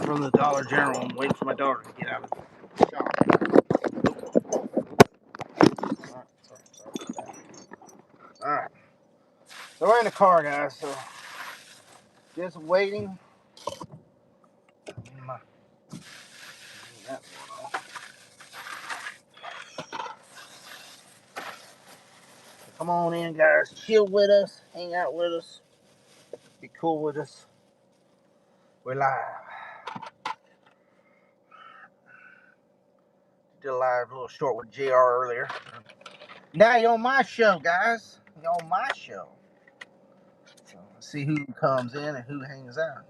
from the Dollar General. I'm waiting for my daughter to get out of the shop. Alright. So we're in the car, guys. So just waiting. Come on in, guys. Chill with us. Hang out with us. Be cool with us. We're live. Did a live little short with JR earlier. Now you're on my show, guys. You're on my show. So let's see who comes in and who hangs out.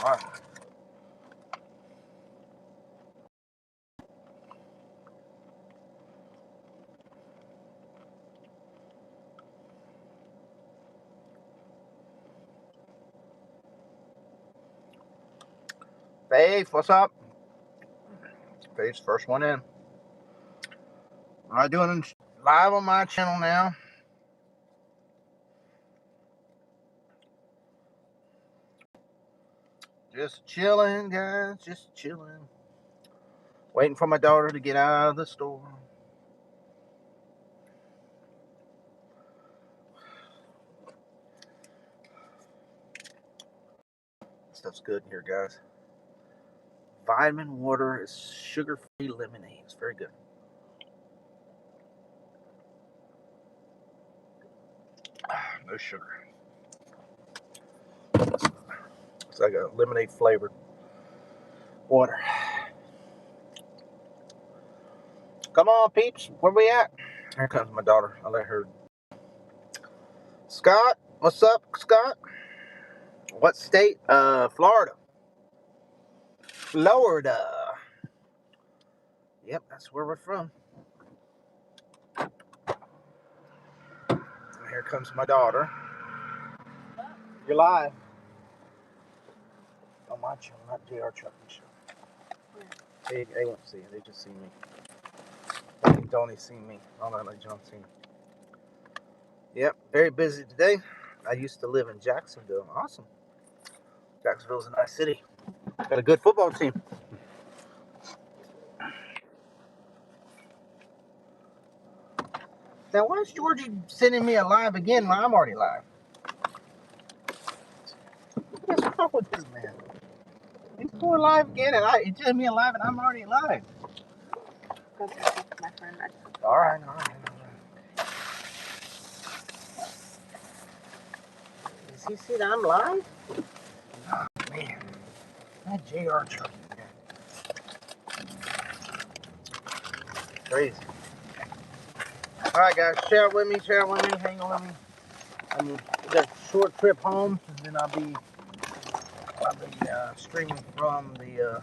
All right. Faith, what's up? Faith's first one in. I'm doing live on my channel now. Just chilling, guys. Just chilling. Waiting for my daughter to get out of the store. Stuff's good in here, guys. Vitamin water is sugar-free lemonade. It's very good. No sugar. It's like a lemonade flavored water. Come on, peeps. Where we at? Here comes my daughter. I'll let her. Scott, what's up, Scott? What state? Florida. Florida. Yep, that's where we're from. And here comes my daughter. You're live. On my channel, not JR Trucking Show. They won't see it. They just see me. They don't see me. I don't know if they don't see me. Yep, very busy today. I used to live in Jacksonville. Awesome. Jacksonville's a nice city. Got a good football team. Now, why is Georgie sending me a live again when I'm already live? What's wrong with this man? He's going live again, and he's sending me a live, and I'm already live. My friend. All right. Does he see that I'm live? Oh, man. That JR truck. Crazy. All right, guys. Share with me. Hang on with me. I mean, we got a short trip home, and then I'll be streaming from the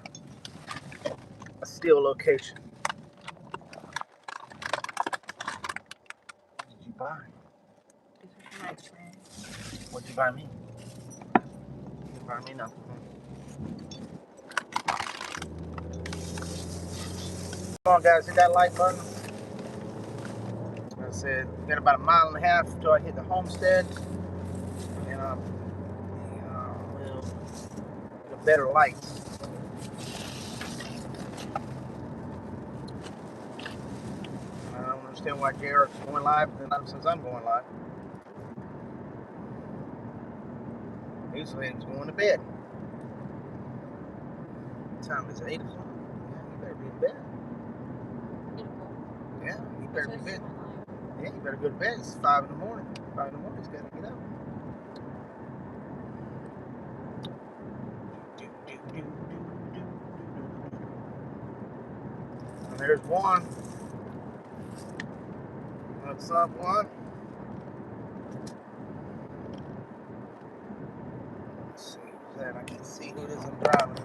steel location. What did you buy? These are my friends. What'd you buy me? You buy me nothing. Come on, guys, hit that like button. Like I said, we got about a mile and a half until I hit the homestead, and we'll get a better light. I don't understand why JR is going live since I'm going live. Usually he's going to bed. What time is it? 8 o'clock. Yeah, you better be in bed. Yeah, you better be in bed. Yeah, you better go to bed. It's 5 in the morning. 5 in the morning, he's got to get up. And there's one. What's up, one? Let's see who's that. I can see who it is I'm driving.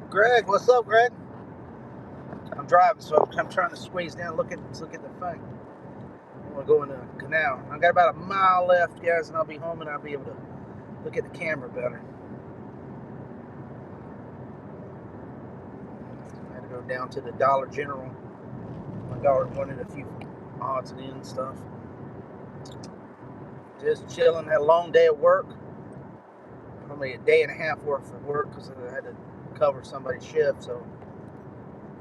Greg, what's up, Greg? I'm driving, so I'm trying to squeeze down, look at the thing. I want to go in the canal. I got about a mile left, guys, and I'll be home, and I'll be able to look at the camera better. I had to go down to the Dollar General. My daughter wanted a few odds and ends stuff. Just chilling. Had a long day at work. Probably a day and a half worth of work because I had to cover somebody's shift, so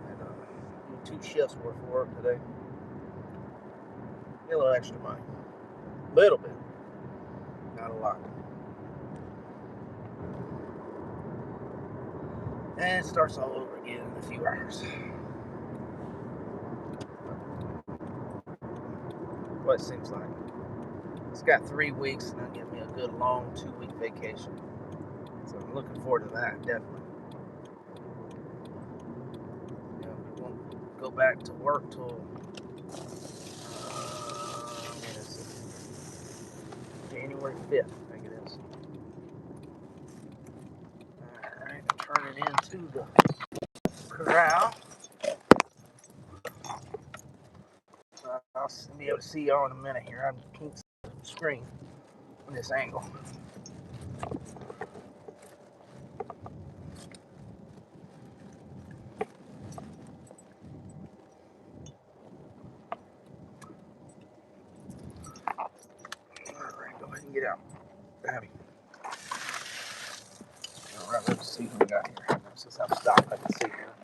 I had to do 2 shifts worth of work today. Get a little extra money. Little bit. Not a lot. And it starts all over again in a few hours. What it seems like. It's got 3 weeks and that'll give me a good long 2-week vacation. So I'm looking forward to that, definitely. We won't go back to work till January 5th, I think it is. Alright, turn it into the corral. I'll be able to see y'all in a minute here. I can't see the screen on this angle. Alright, go ahead and get out. Abby. Alright, let's see who we got here. Since I'm stopped, I can see here.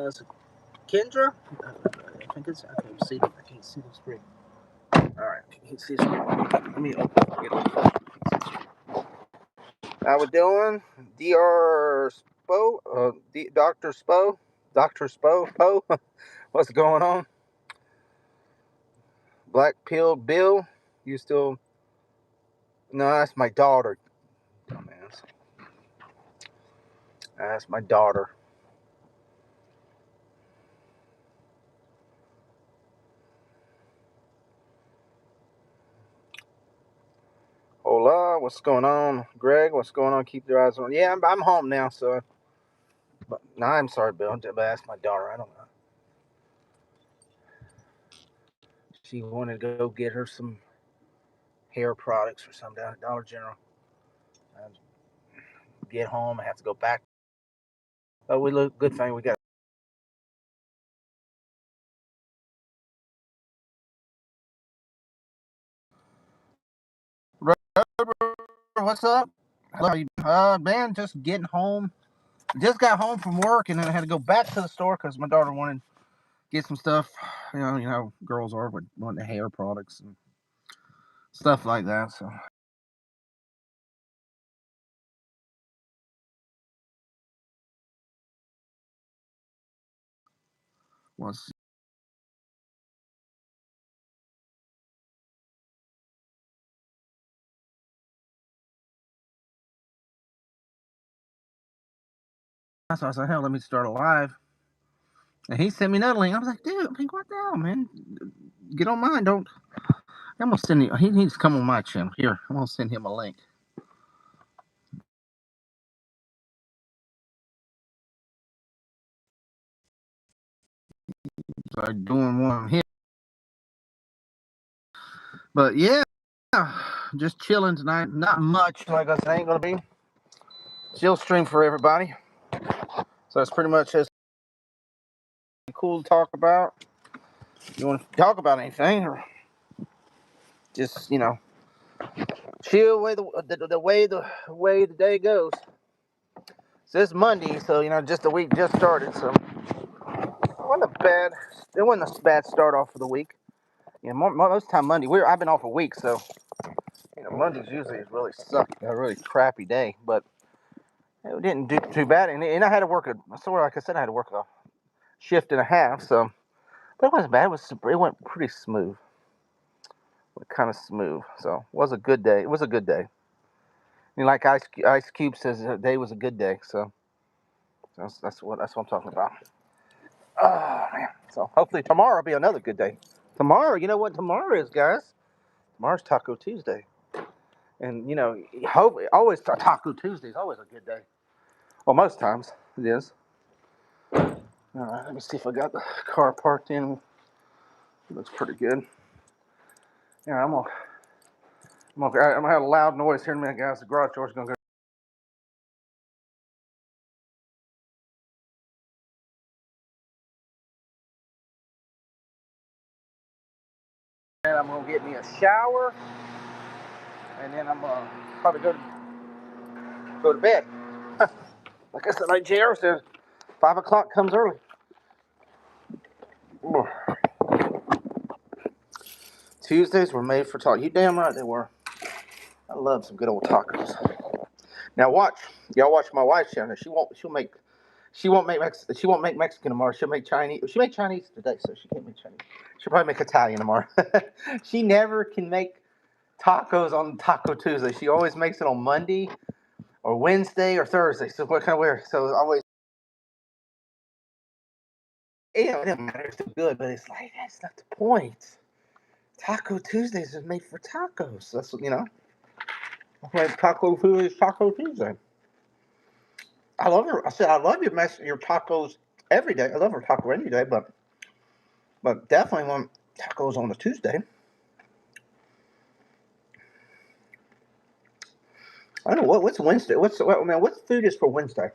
It's Kendra? I think it's, I can't see the screen. Alright, I can't see the screen. Let me open it. How we doing? Dr. Spo? Dr. Spo? Dr. Spo? Poe? What's going on? Black Pill Bill? You still... No, that's my daughter. Dumbass. That's my daughter. Hola, what's going on? Greg, what's going on? Keep your eyes on. Yeah, I'm home now, so... But, no, I'm sorry, Bill. But that's my daughter. I don't know. She wanted to go get her some hair products or something down at Dollar General. I get home, I have to go back. Oh, we look good thing we got. What's up? How are you? Man, just getting home. Just got home from work, and then I had to go back to the store because my daughter wanted to get some stuff. You know how girls are with wanting hair products and stuff like that. So, what's so I said, hell, let me start a live. And he sent me another link. I was like, dude, what the hell, man? Get on mine. Don't. I'm gonna send you. He needs to come on my channel. Here, I'm gonna send him a link. So doing one here. But yeah, just chilling tonight. Not much, like I said, ain't gonna be. Chill stream for everybody. So it's pretty much just cool to talk about. You want to talk about anything, or just chill the way the day goes. So it's Monday, so just the week just started. So it wasn't a bad start off for the week. Most of the time Monday. I've been off a week, so Mondays usually is really a really crappy day. But it didn't do too bad, and I had to work like I said, I had to work a shift and a half. So, but it wasn't bad. It went pretty smooth, kind of smooth. So it was a good day. It was a good day. Like Ice Cube says, the day was a good day. So that's what I'm talking about. Oh man! So hopefully tomorrow will be another good day. Tomorrow, you know what tomorrow is, guys? Tomorrow's Taco Tuesday, and hope always Taco Tuesday is always a good day. Well, most times it is. All right, let me see if I got the car parked in. It looks pretty good. Yeah, I'm gonna have a loud noise here in a minute, guys. The garage door's gonna go. then I'm gonna get me a shower, and then I'm gonna probably go to bed. Like I said, like JR said, 5 o'clock comes early. Tuesdays were made for tacos. You damn right they were. I love some good old tacos. Now watch, y'all watch my wife's channel. She won't make Mexican tomorrow. She'll make Chinese. She made Chinese today, so she can't make Chinese. She'll probably make Italian tomorrow. She never can make tacos on Taco Tuesday. She always makes it on Monday or Wednesday or Thursday. So what kind of weird? So always, it doesn't matter. It's still good, but it's like that's not the point. Taco Tuesdays is made for tacos. That's what taco food is Taco Tuesday. I love her. I said I love your tacos every day. I love her taco any day, but definitely want tacos on a Tuesday. I don't know what's Wednesday. What food is for Wednesday?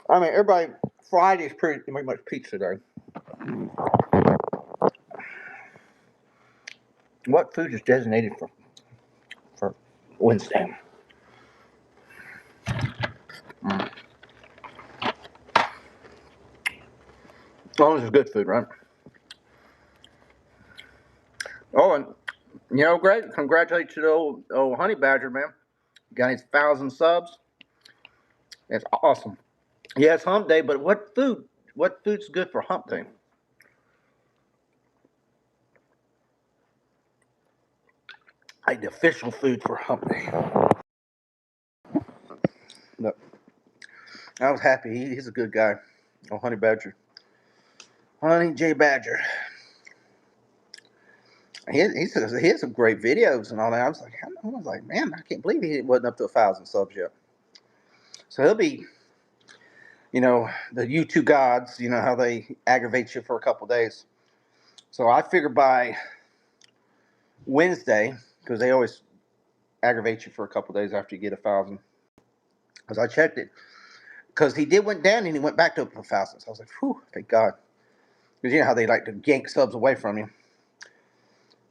I mean, everybody Friday's pretty much pizza day. What food is designated for Wednesday? Mm. As long as it's good food, right? Oh, and great. Congratulations to the old honey badger, man. Got his 1,000 subs. That's awesome. Yeah, it's hump day, but what food's good for hump day? Like the official food for hump day. Look, I was happy. He's a good guy. Oh, honey badger. Honey J Badger. He has some great videos and all that. I was like, man, I can't believe he wasn't up to 1,000 subs yet. So he'll be, the YouTube gods, how they aggravate you for a couple days. So I figure by Wednesday, because they always aggravate you for a couple days after you get 1,000. Because I checked it, because he went down and he went back to 1,000. So I was like, whew, thank God. Because you know how they like to yank subs away from you.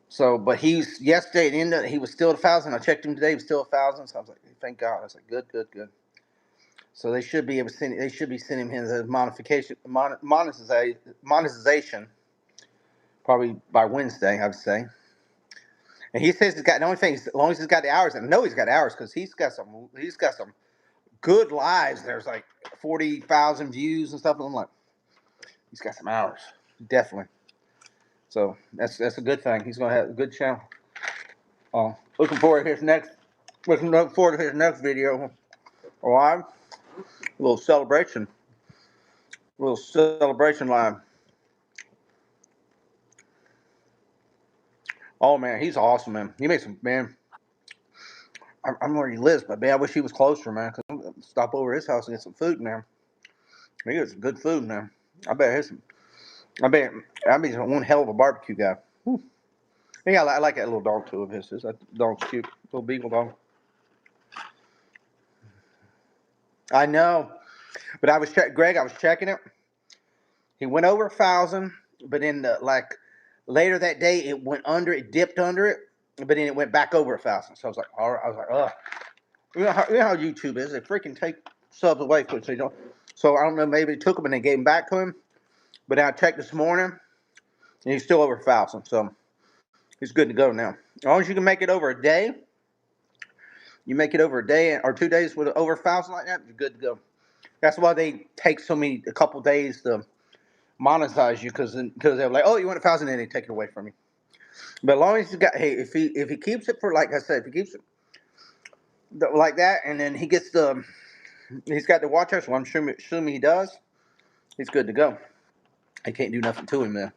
So, but yesterday he was still at 1,000. I checked him today; he was still 1,000. So I was like, thank God. I was like, good, good, good. So they should be able to send. They should be sending him his monetization probably by Wednesday, I would say. And he says he's got the only thing as long as he's got the hours. And I know he's got hours because he's got some good lives. There's like 40,000 views and stuff. And I'm like, he's got some hours, definitely. So that's a good thing. He's gonna have a good channel. Looking forward to his next. Looking forward to his next video. Live, a little celebration live. Oh man, he's awesome, man. He makes some man. I'm where he lives, but man, I wish he was closer, man. Cause I'm gonna stop over his house and get some food, man. He gets some good food, man. I bet he's one hell of a barbecue guy. Whew. Yeah, I like that little dog too of his. That dog's cute, little beagle dog. I know, but Greg. I was checking it. He went over 1,000, but in later that day, it dipped under it, but then it went back over 1,000. So I was like, all right, ugh. You know how YouTube is. They freaking take subs away because they don't. So I don't know, maybe they took them and they gave them back to him. But I checked this morning, and he's still over 1,000. So he's good to go now. As long as you can make it over a day, you make it over a day or 2 days with over 1,000 like that, you're good to go. That's why they take a couple days to monetize you because they're like, oh, you want 1,000, and they take it away from you. But as long as if he keeps it for like I said, if he keeps it like that, and then he's got the watch hours. Well, I'm assuming he does. He's good to go. I can't do nothing to him then.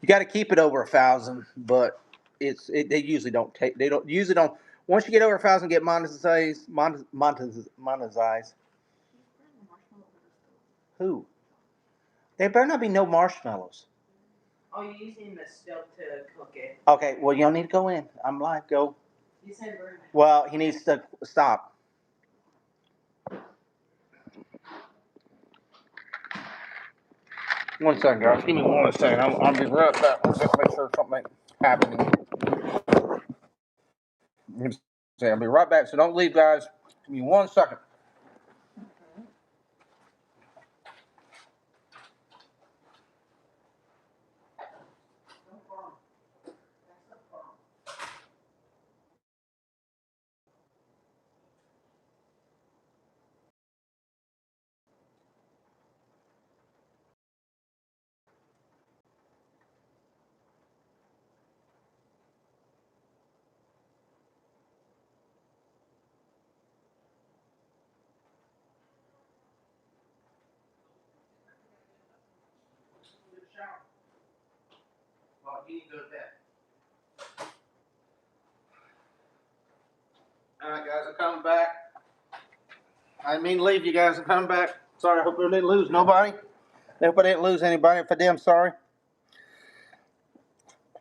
You got to keep it over 1,000, but they usually don't take. They don't usually don't. Once you get over 1,000, get monetized. Monetized. Who? There better not be no marshmallows. Oh, you're using the stove to cook it. Okay, well, you don't need to go in. I'm live. Go. You said we're. Well, he needs to stop. 1 second, guys. Give me 1 second. I'll be right back. Let's just make sure something ain't happening. I'll be right back. So don't leave, guys. Give me 1 second. All right, guys, I'm coming back. I didn't mean to leave you guys. I'm coming back. Sorry, I hope I didn't lose nobody. I hope I didn't lose anybody. If I did, I'm sorry.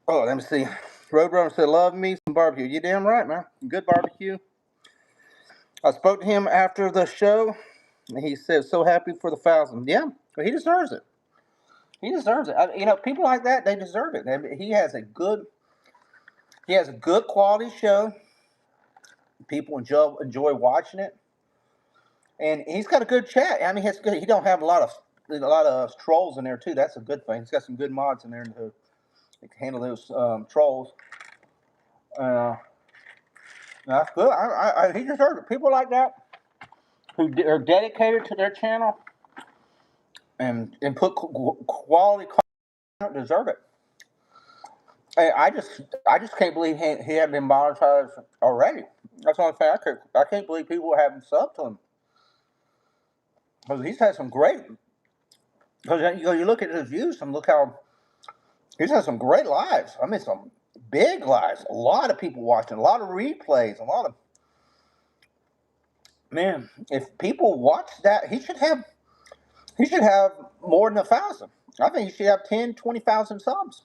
Oh, let me see. Roadrunner said, love me some barbecue. You damn right, man. Good barbecue. I spoke to him after the show, and he said, so happy for the 1,000. Yeah, he deserves it. He deserves it. People like that, they deserve it. He has a good quality show. People enjoy watching it, and he's got a good chat. I mean, he don't have a lot of trolls in there too. That's a good thing. He's got some good mods in there to handle those trolls. That's good. He deserves it. People like that who are dedicated to their channel and put quality content deserve it. I just can't believe he hadn't been monetized already. That's the only thing I can't believe people haven't subbed to him, because he's had some great. Because you look at his views and look how he's had some great lives. I mean, some big lives. A lot of people watching. A lot of replays. A lot of man. If people watch that, he should have more than 1,000. I think he should have 10, 20,000 subs.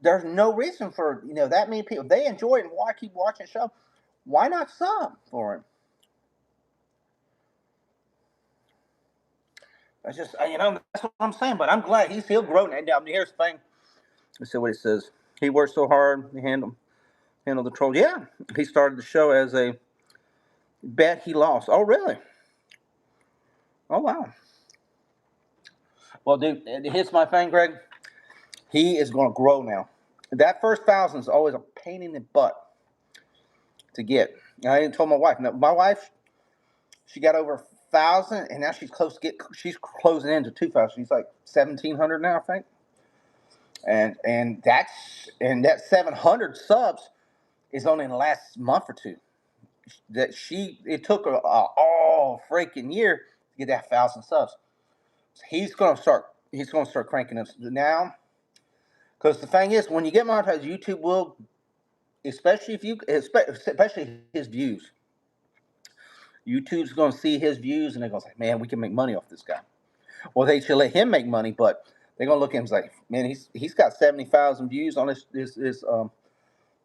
There's no reason for that many people. They enjoy it and why keep watching the show. Why not sub for him? That's just that's what I'm saying. But I'm glad he'll grow. And here's the thing. Let's see what it says. He worked so hard to handle the troll. Yeah, he started the show as a bet he lost. Oh really? Oh wow. Well, dude, here's my thing, Greg. He is going to grow now. That first 1,000 is always a pain in the butt to get. I even told my wife. Now, my wife, she got over 1,000, and now she's closing into 2,000. She's like 1,700 now, I think. And that 700 subs is only in the last month or two. It took her all freaking year to get that 1,000 subs. So he's gonna start cranking us now. Because the thing is, when you get monetized, YouTube will, especially his views. YouTube's gonna see his views and they're gonna say, "Man, we can make money off this guy." Well, they should let him make money, but they're gonna look at him and say, "Man, he's got 70,000 views on his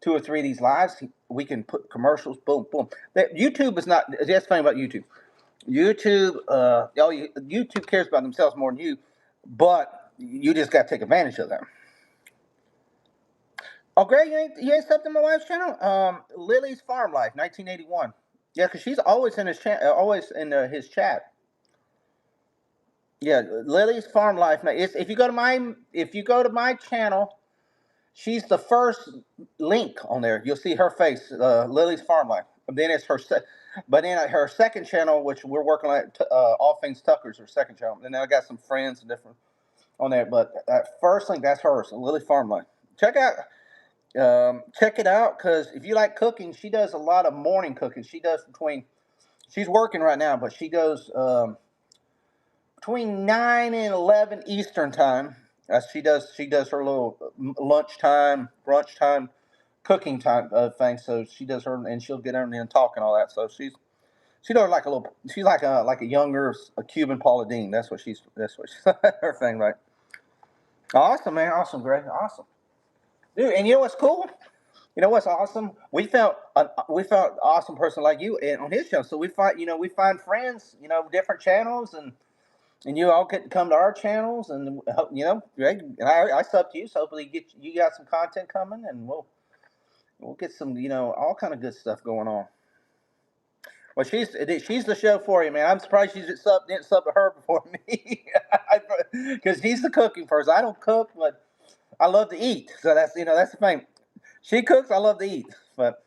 2 or 3 of these lives. We can put commercials, boom, boom." YouTube is not. That's the thing about YouTube. YouTube cares about themselves more than you, but you just got to take advantage of them. Oh, Greg, you ain't subbed to my wife's channel? Lily's Farm Life, 1981. Yeah, because she's always in his his chat. Yeah, Lily's Farm Life. Now, if you go to my channel, she's the first link on there. You'll see her face, Lily's Farm Life. And then it's but then her second channel, which we're working on, All Things Tucker's her second channel. And then I got some friends and different on there. But that first link, that's hers, Lily Farm Life. Check it out, because if you like cooking, she does a lot of morning cooking. She's working right now, but she goes between 9 and 11 Eastern time. She does her little lunchtime, brunch time, cooking time thing. So she does her, and she'll get in there and talk and all that. So she does she's like a younger Cuban Paula Deen. That's what she's her thing, right? Awesome, man. Awesome, Greg. Awesome, dude. And you know what's cool? You know what's awesome? We found an awesome person like you on his show. So we find friends, different channels, and and you all get to come to our channels, and Greg and I sub to you, so hopefully you got some content coming, and we'll get some all kind of good stuff going on. Well, she's the show for you, man. I'm surprised she didn't sub to her before me, because she's the cooking person. I don't cook, but I love to eat. So that's the thing. She cooks, I love to eat, but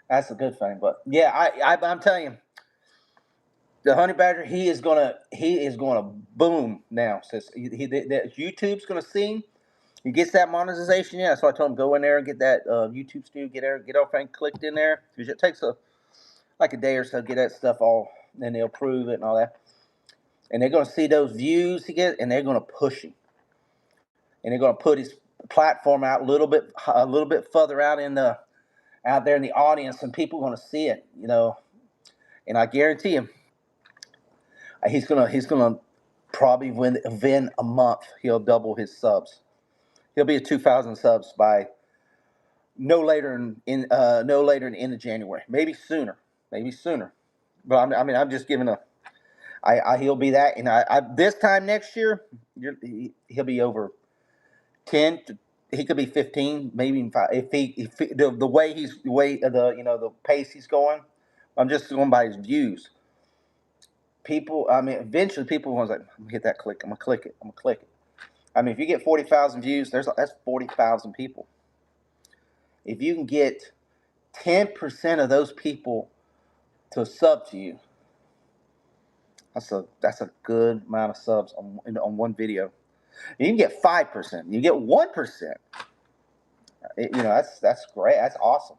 that's a good thing. But yeah, I'm telling you, the honey badger, he is gonna boom now. Says that YouTube's gonna see him. He gets that monetization. Yeah, so I told him go in there and get that YouTube studio, get everything clicked in there, because it takes like a day or so to get that stuff all, and they'll approve it and all that. And they're gonna see those views he gets, and they're gonna push him, and they're gonna put his platform out a little bit further out there in the audience, and people are gonna see it. And I guarantee him, he's gonna probably within a month he'll double his subs. He'll be at 2,000 subs by no later than the end of January, maybe sooner, But I'm just giving he'll be that, and this time next year he'll be over 10. He could be 15, maybe even 5 if the way the pace he's going. I'm just going by his views. People, eventually people want like, I'm gonna hit that click. I'm gonna click it. If you get 40,000 views, that's 40,000 people. If you can get 10% of those people to sub to you, that's a good amount of subs on one video. You can get 5%. You get 1%. That's great. That's awesome.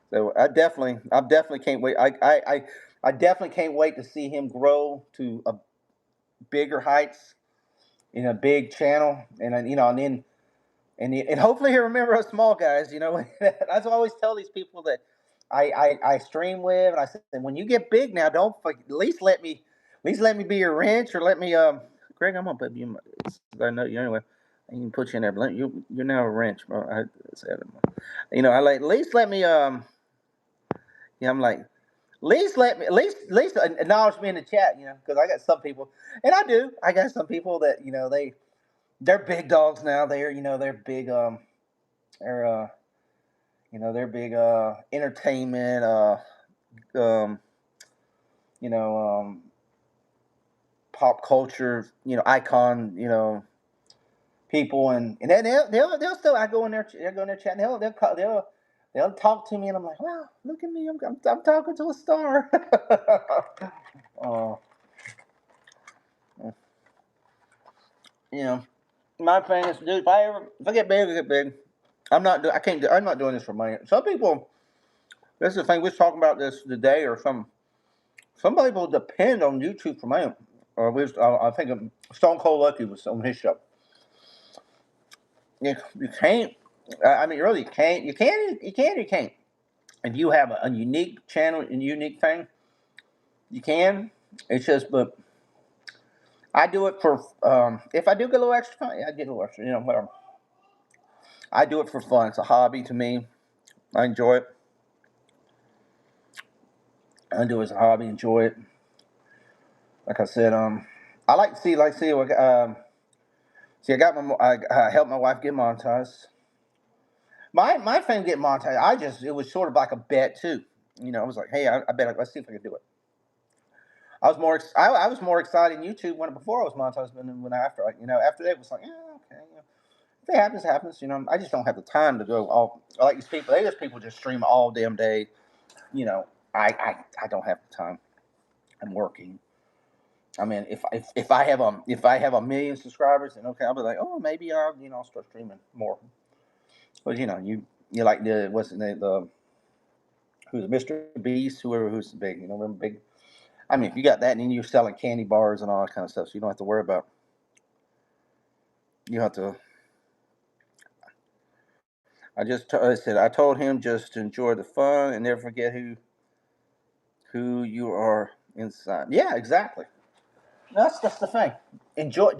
So I definitely can't wait. I definitely can't wait to see him grow to a bigger heights in a big channel, and hopefully he'll remember us small guys. That's what I always tell these people that I stream with, and I said, when you get big now, don't at least let me be your wrench, or let me Greg, I'm gonna put you. I know you anyway. I can put you in there, but you're now a wrench, bro. I said, I like at least let me I'm like, at least acknowledge me in the chat, because I got some people, and I do. I got some people that they're big dogs now. They're big they're they're big entertainment um you know pop culture icon people, and then they'll still I go in there chat, and they'll talk to me, and I'm like, wow, look at me, I'm talking to a star. uh, my thing is, dude, if I get big, I get big. I'm not doing this for money. Some people, this is the thing, we're talking about this today, or some people depend on YouTube for money. Or I think Stone Cold Lucky was on his show. You can't. Really, you can't. You can. You can. You can't. If you have a unique channel and unique thing, you can. It's just, but I do it for. If I do get a little extra fun, I get a little extra. Whatever. I do it for fun. It's a hobby to me. I enjoy it. I do it as a hobby. Enjoy it. Like I said, I like to see what. I helped my wife get monetized. My thing getting monetized, it was sort of like a bet too. I was like, hey, I bet let's see if I can do it. I was more excited in YouTube before I was monetized than when after. After that it was like, yeah, okay, if it happens, it happens. I just don't have the time to go all. I like these people. These people just stream all damn day. I don't have the time. I'm working. If I have a million subscribers, then okay, I'll be like, oh, maybe I'll start streaming more. But you like the what's the name, the who's Mr. Beast, who's big, remember big. If you got that, and then you're selling candy bars and all that kind of stuff, so you don't have to worry about. You have to. I told him just to enjoy the fun and never forget who you are inside. Yeah, exactly. That's the thing. Enjoy.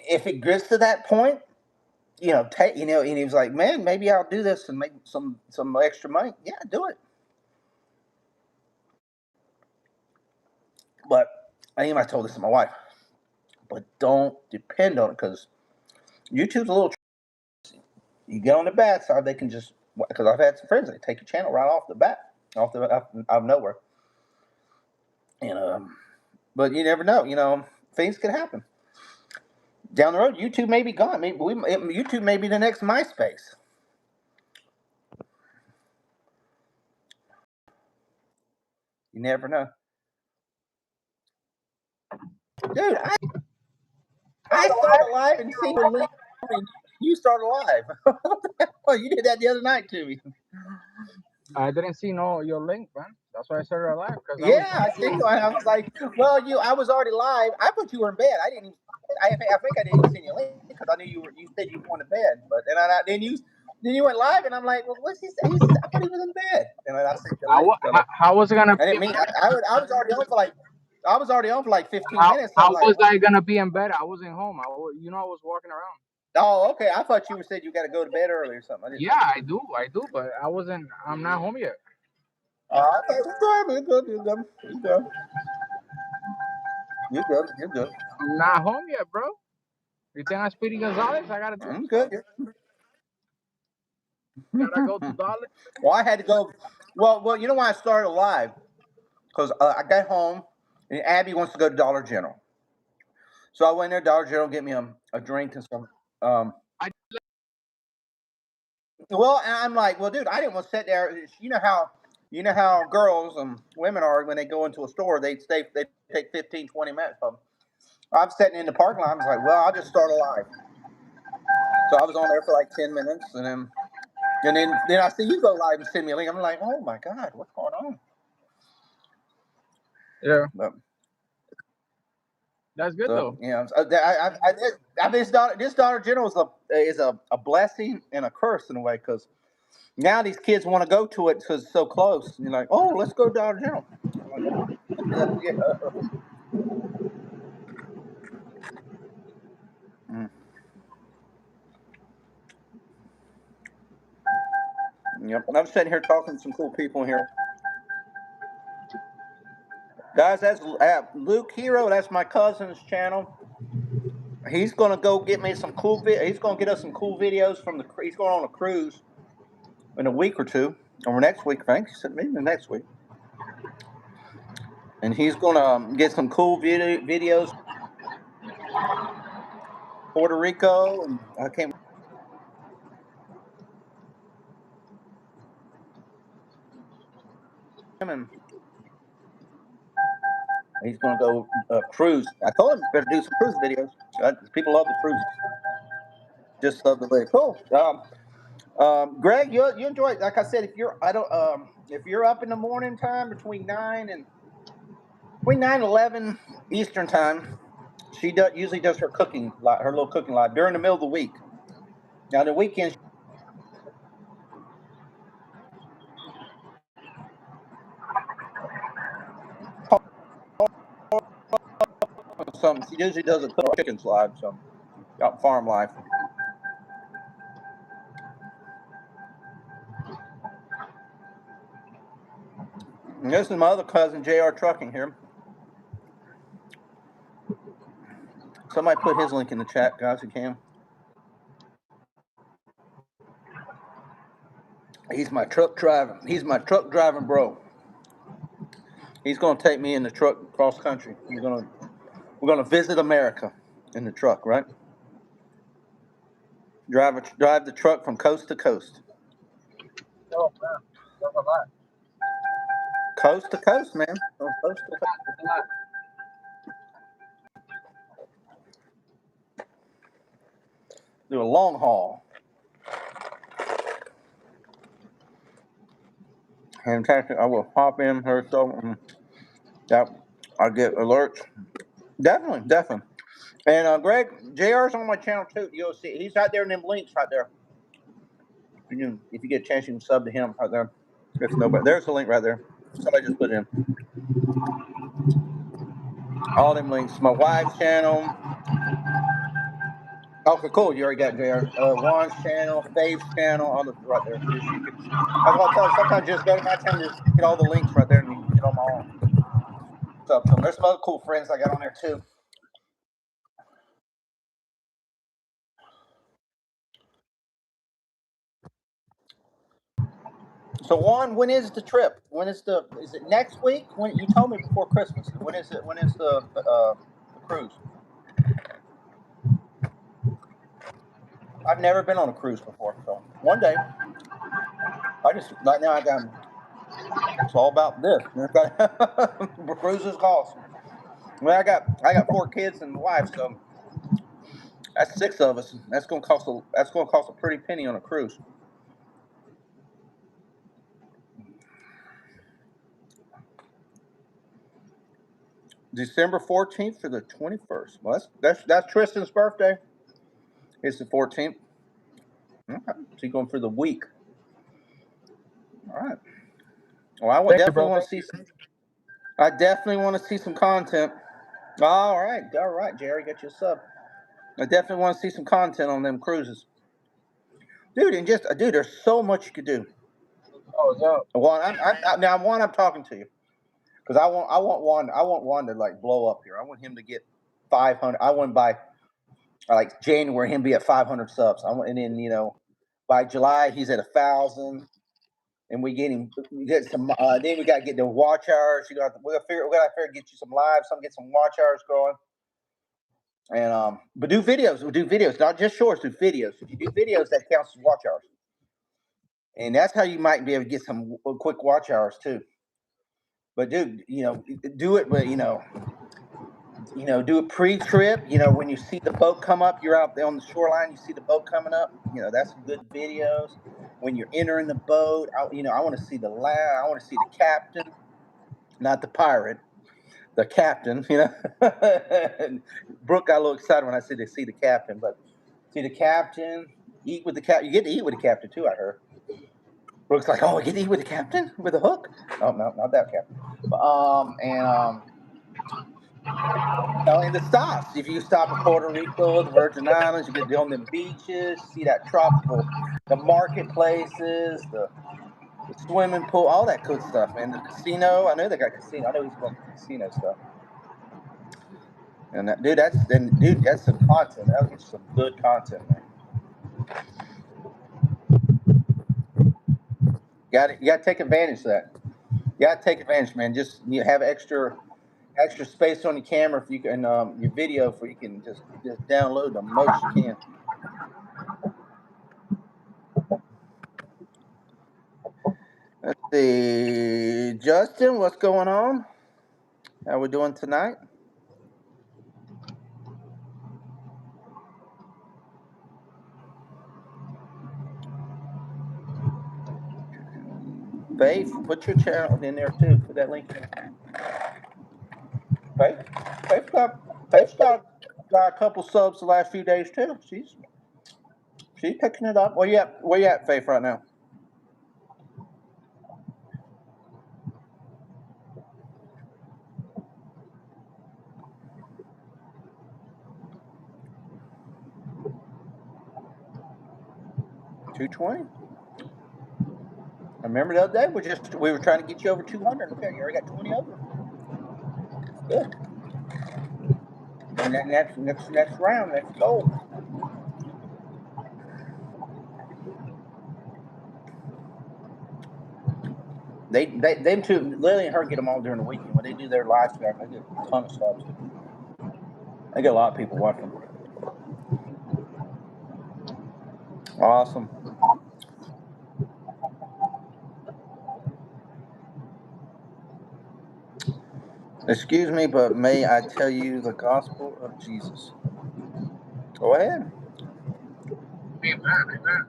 If it gets to that point, take. And he was like, man, maybe I'll do this and make some extra money. Yeah, do it. But I told this to my wife. But don't depend on it because YouTube's a little. You get on the bad side, they can just because I've had some friends that take your channel right off the bat, out of nowhere. And but you never know. Things can happen down the road. YouTube may be gone. YouTube may be the next MySpace. You never know, dude. I started live and see your link. You started live. Oh, you did that the other night to me. I didn't see your link, man. That's why I started a live. I think I was like, well, I was already live. I thought you were in bed. I didn't. I think I didn't even see your link because I knew you were. You said you were going to bed, but then you went live, and I'm like, well, what's he? I thought he was in bed. And I said, how was it gonna? I didn't mean. I was already on for like. I was already on for like 15 minutes. How was I gonna be in bed? I wasn't home. I was walking around. Oh, okay. I thought you said you got to go to bed early or something. I do, but I'm not home yet. Oh, okay, you're good. You're good. I'm not home yet, bro. You think I'm Speedy Gonzalez? I gotta do. I'm good. Gotta go to Dollar. Well, I had to go. Well, you know why I started live? Because I got home and Abby wants to go to Dollar General. So I went there, Dollar General, get me a drink and some. Well, and I'm like, well, dude, I didn't want to sit there. You know how girls and women are when they go into a store. They take 15, 20 minutes. I'm sitting in the parking lot. I was like, well, I'll just start a live. So I was on there for like 10 minutes, and then I see you go live and send me a link. I'm like, oh my God, what's going on? Yeah. But, that's good though. Yeah, this Dollar General is a blessing and a curse in a way because now these kids want to go to it because it's so close. And you're like, oh, let's go to Dollar General. Yep, and I'm sitting here talking to some cool people here. Guys, that's Luke Hero. That's my cousin's channel. He's gonna go get me some cool. He's gonna get us some cool videos from he's going on a cruise in a week or two, or next week. I think he said maybe the next week. And he's gonna get some cool videos. Puerto Rico, and I can't. And he's going to go cruise. I told him better do some cruise videos. People love the cruises. Just love the lake. Cool. Greg, you enjoy it. Like I said, if you're up in the morning time between 9 and 11 Eastern time, she usually does her little cooking live during the middle of the week. Now the weekends. She usually does a chicken slide, so got farm life. And this is my other cousin, JR Trucking here. Somebody put his link in the chat, guys, who can. He's my truck driving bro. He's going to take me in the truck cross country. We're going to visit America in the truck, right? Drive the truck from coast to coast. Oh, man. That's a lot. Coast to coast, man. From coast to coast. That's a lot. Do a long haul. Fantastic. I will pop in her so I'll get alerts. Definitely. And Greg, JR's on my channel too. You'll see he's right there in them links right there. If you get a chance, you can sub to him right there. If nobody, there's the link right there. Somebody just put it in. All them links. My wife's channel. Okay, cool. You already got JR. Juan's channel, Faith's channel, all the right there. I'm gonna tell you, sometimes just go to my channel, just get all the links right there, and you can get them all. So there's some other cool friends I got on there too. So Juan, when is the trip? Is it next week? When you told me before Christmas. When is it? When is the cruise? I've never been on a cruise before, so one day I just right now I got it's all about this. Cruises cost. Well, I got 4 kids and a wife, so that's 6 of us. That's gonna cost a pretty penny on a cruise. December 14th to the 21st. Well, that's Tristan's birthday. It's the 14th. Okay. So you're going for the week. All right. Well, Thank you, definitely bro. want to Thank see you. some. I definitely want to see some content. All right, Jerry, get you a sub. I definitely want to see some content on them cruises, dude. And just dude, there's so much you could do. Oh, what's up? Juan, I'm talking to you because I want Juan to like blow up here. I want him to get 500. I want by like January him be at 500 subs. And then by July he's at 1,000. And we get some. Then we got to get the watch hours. We got to figure get you some lives. Get some watch hours going. And but do videos. We'll do videos, not just shorts. Do videos. If you do videos, that counts as watch hours. And that's how you might be able to get some quick watch hours too. But dude, do it. But do it pre-trip. When you see the boat come up, you're out there on the shoreline. You see the boat coming up. That's some good videos. When you're entering the boat, I want to see the land. I want to see the captain, not the pirate, the captain. Brooke got a little excited when I said they see the captain, but see the captain, eat with the captain. You get to eat with the captain too, I heard. Brooke's like, oh, I get to eat with the captain with a hook? Oh, no, not that captain. And the stops. If you stop at Puerto Rico, the Virgin Islands, you get on them beaches, see that tropical, the marketplaces, the swimming pool, all that good stuff, man. The casino. I know they got casino. I know he's going for casino stuff. And that's some content. That'll get you some good content, man. You got to take advantage of that. You got to take advantage, man. Just have extra space on your camera if you can, your video, for you can just download the most you can. Let's see, Justin, what's going on? How we doing tonight? Faith, put your channel in there too. Put that link in. Faith, Faith's got a couple subs the last few days too. She's picking it up. Where you at? Where you at, Faith, right now? $220. I remember the other day we were trying to get you over 200. Okay, you already got 20 over. Good. And that next round, next goal. Them two, Lily and her get them all during the weekend when they do their live stream. They get a ton of subs. They get a lot of people watching. Awesome. Excuse me, but may I tell you the gospel of Jesus? Go ahead. Amen.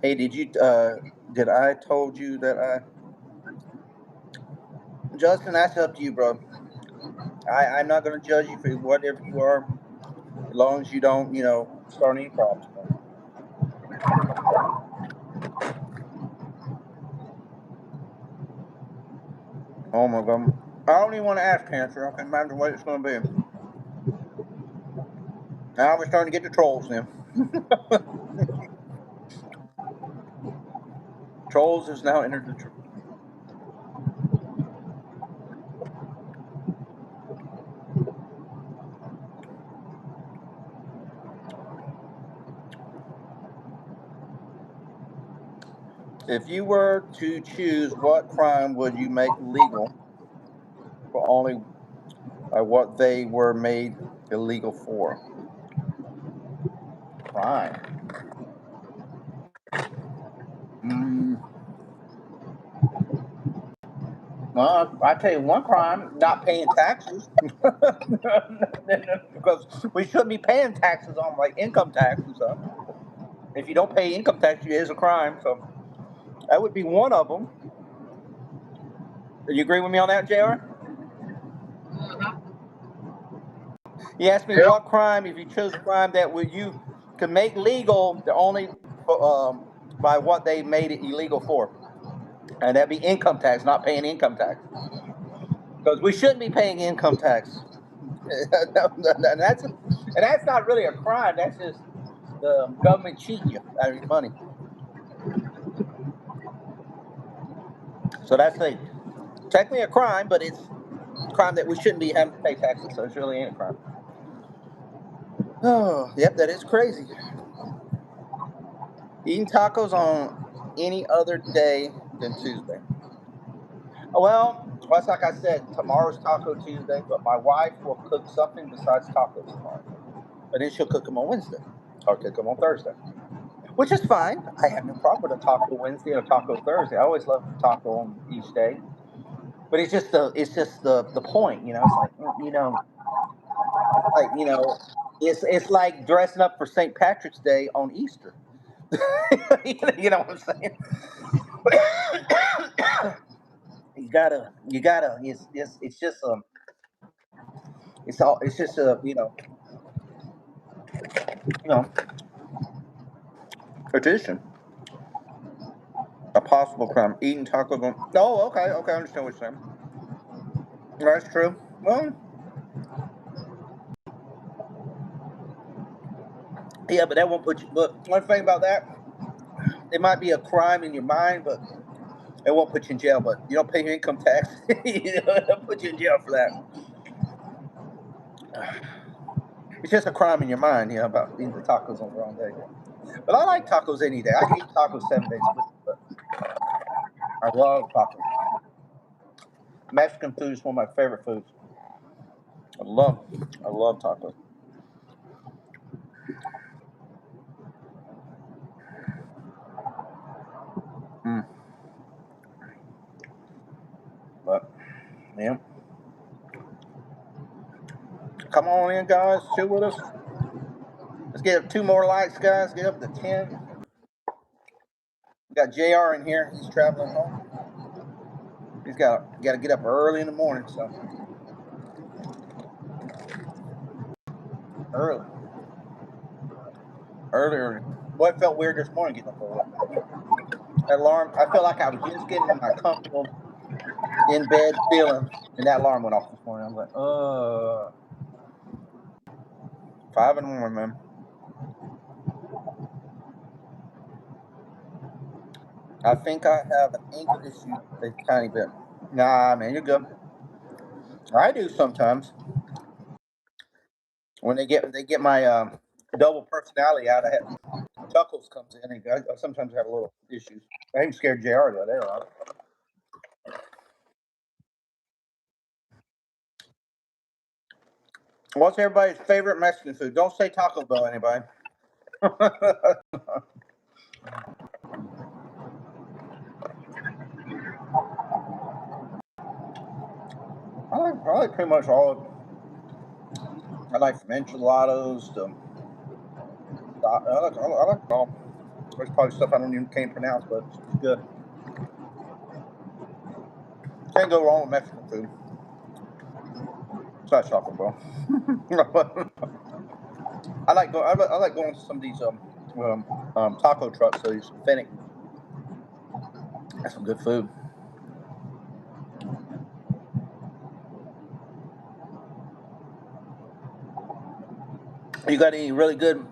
Hey, did I told you that Justin, that's up to you, bro. I'm not going to judge you for whatever you are, as long as you don't, start any problems. Oh my God. I don't even want to ask Cancer. I can imagine what it's going to be. Now we're starting to get the trolls now. Trolls has now entered the If you were to choose, what crime would you make legal for only what they were made illegal for? Crime. Mm, well, I tell you one crime: not paying taxes, because we shouldn't be paying taxes on like income tax and stuff. If you don't pay income tax, it is a crime. So that would be one of them. You agree with me on that, Jr.? He asked me Yep. what crime, if you chose a crime that would you could make legal the only by what they made it illegal for, and that'd be income tax, not paying income tax, because we shouldn't be paying income tax. and that's not really a crime. That's just the government cheating you out of your money. So that's technically a crime, but it's a crime that we shouldn't be having to pay taxes. So it's really ain't a crime. Oh, yep, that is crazy. Eating tacos on any other day than Tuesday. Well, that's like I said, tomorrow's Taco Tuesday, but my wife will cook something besides tacos tomorrow. And then she'll cook them on Wednesday or cook them on Thursday, which is fine. I have no problem with a Taco Wednesday or Taco Thursday. I always love taco on each day, but it's just the point, you know. It's like it's like dressing up for St. Patrick's Day on Easter. You know what I'm saying? You gotta. It's just it's just a you know tradition. A possible crime. Eating tacos on. Oh, okay, okay, I understand what you're saying. That's true. Well, yeah, but that won't put you. But one thing about that, it might be a crime in your mind, but it won't put you in jail. But you don't pay your income tax, it'll put you in jail for that. It's just a crime in your mind, about eating the tacos on the wrong day. But I like tacos any day. I can eat tacos 7 days a week, but I love tacos. Mexican food is one of my favorite foods. I love, I love tacos. Mm. But yeah, come on in, guys. Chill with us. Let's get up 2 more likes, guys. Get up to 10. We got Jr. in here. He's traveling home. He's got to get up early in the morning. So early, early, early. Boy, it felt weird this morning getting up early. That alarm. I felt like I was just getting in my comfortable in bed feeling, and that alarm went off this morning. I was like, 5 in the morning, man. I think I have an ankle issue a tiny bit. Nah, man, you're good. I do sometimes when they get my double personality out. I have Chuckles comes in, and I sometimes have a little issues. I ain't scared Jr. though. They're all right. What's everybody's favorite Mexican food? Don't say Taco Bell, anybody. I like pretty much all of. I like from enchiladas to. I like it all. There's probably stuff I don't even can't pronounce, but it's good. Can't go wrong with Mexican food. It's not Taco Bell. I like going to some of these taco trucks. So these authentic. That's some good food. You got any really good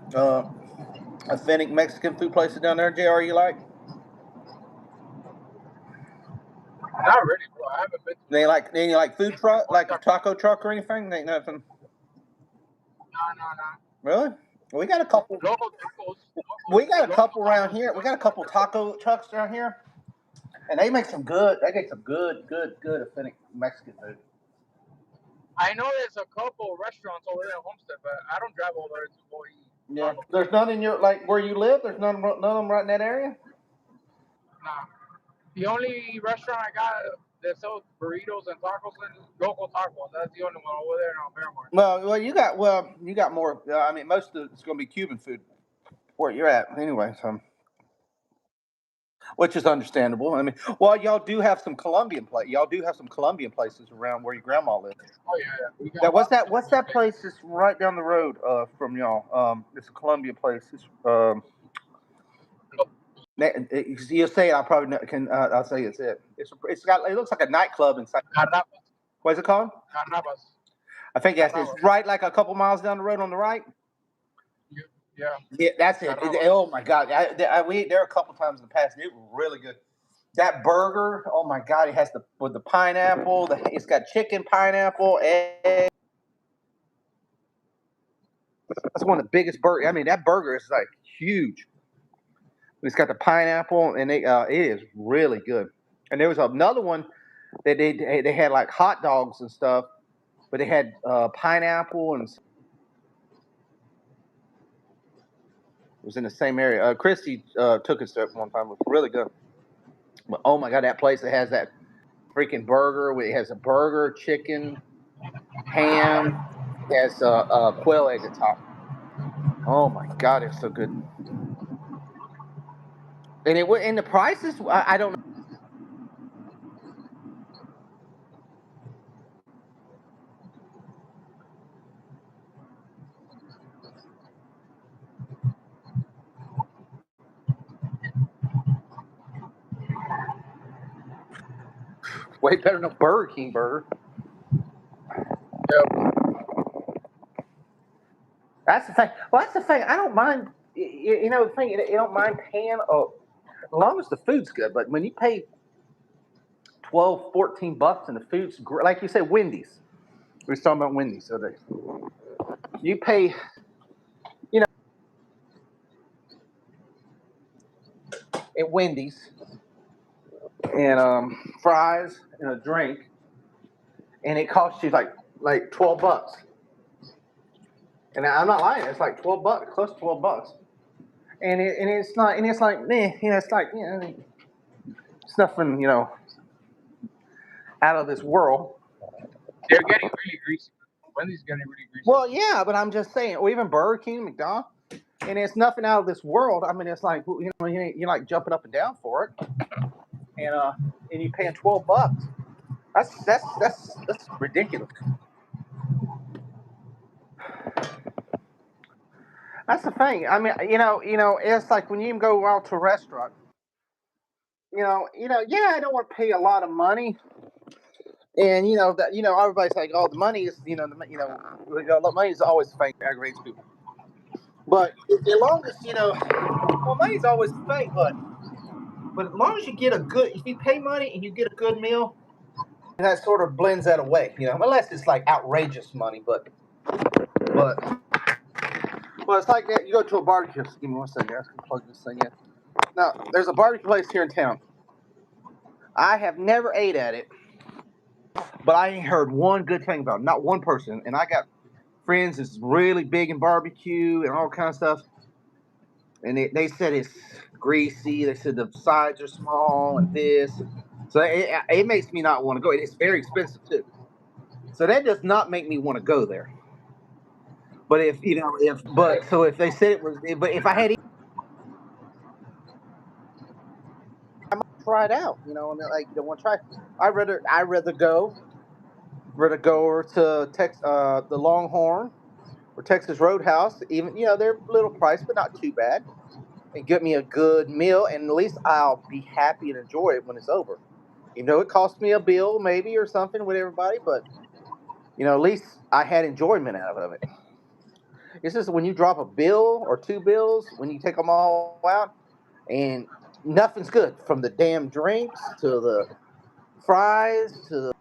authentic Mexican food places down there, Jr. You like? Not really, bro. I haven't been to They like food truck, one like a time. taco truck or anything? Ain't nothing. No, no, no. Really? We got a couple. Local tacos. We got a Local couple around tacos. here. We got a couple taco trucks around here. And they make some good. They make some good authentic Mexican food. I know there's a couple restaurants over there in Homestead, but I don't drive over there to go eat. Yeah, there's none in your where you live. There's none of them right in that area. Nah. The only restaurant I got that sells burritos and tacos is Local Tacos. That's the only one over there in Fairmont. You got more. I mean, most of it's going to be Cuban food where you're at anyway. So, which is understandable. I mean, well, y'all do have some Colombian places around where your grandma lives. Oh yeah. Yeah, what's that place that's right down the road from y'all? It's a Colombian place. It's you'll say it. I probably can. I'll say it's it. It looks like a nightclub inside. Carnapas. What's it called? Carnapas. I think it's right, like a couple miles down the road on the right. Yeah, that's it. Oh my God, we ate there a couple times in the past. It was really good. That burger, oh my God, it has with the pineapple. It's got chicken, pineapple, egg. That's one of the biggest burgers. I mean, that burger is like huge. It's got the pineapple, and it is really good. And there was another one that they had like hot dogs and stuff, but they had pineapple and. It was in the same area. Christy took us there one time. It was really good. But oh my God, that place that has that freaking burger. It has a burger, chicken, ham. It has quail egg at top. Oh my God, it's so good. And the prices, I don't know. Way better than a Burger King burger. Yep. That's the thing. Well, that's the thing. I don't mind. You know, the thing. You don't mind paying. As long as the food's good. But when you pay $12, $14 and the food's great, like you said, Wendy's. We were talking about Wendy's the other day. You pay. You know, at Wendy's and fries and a drink, and it costs you like $12. And I'm not lying. It's like $12, close to $12. And it's not. And it's like, man, it's like, it's nothing, out of this world. They're getting really greasy. Wendy's getting really greasy. Well, yeah, but I'm just saying, or even Burger King, McDonald's, and it's nothing out of this world. I mean, it's like, you're like jumping up and down for it, and you're paying $12. That's ridiculous. That's the thing. I mean, it's like when you go out to a restaurant. Yeah, I don't want to pay a lot of money. And everybody's like, "Oh, the money is, the money is always the thing that aggravates people." But as long as well, money's always the thing. But as long as you get if you pay money and you get a good meal, and that sort of blends that away. Unless it's like outrageous money, but it's like that. You go to a barbecue. Give me one second. I can plug this thing in. Now, there's a barbecue place here in town. I have never ate at it. But I ain't heard one good thing about it. Not one person. And I got friends that's really big in barbecue and all kind of stuff. And they said it's greasy. They said the sides are small and this. So it makes me not want to go. And it's very expensive too. So that does not make me want to go there. But if they said it was, but if I had, I might try it out. And want to try. I'd rather go over to the Longhorn or Texas Roadhouse. Even they're a little priced, but not too bad, and get me a good meal, and at least I'll be happy and enjoy it when it's over. It cost me a bill maybe or something with everybody, but at least I had enjoyment out of it. It's just when you drop a bill or two bills, when you take them all out, and nothing's good, from the damn drinks to the fries to the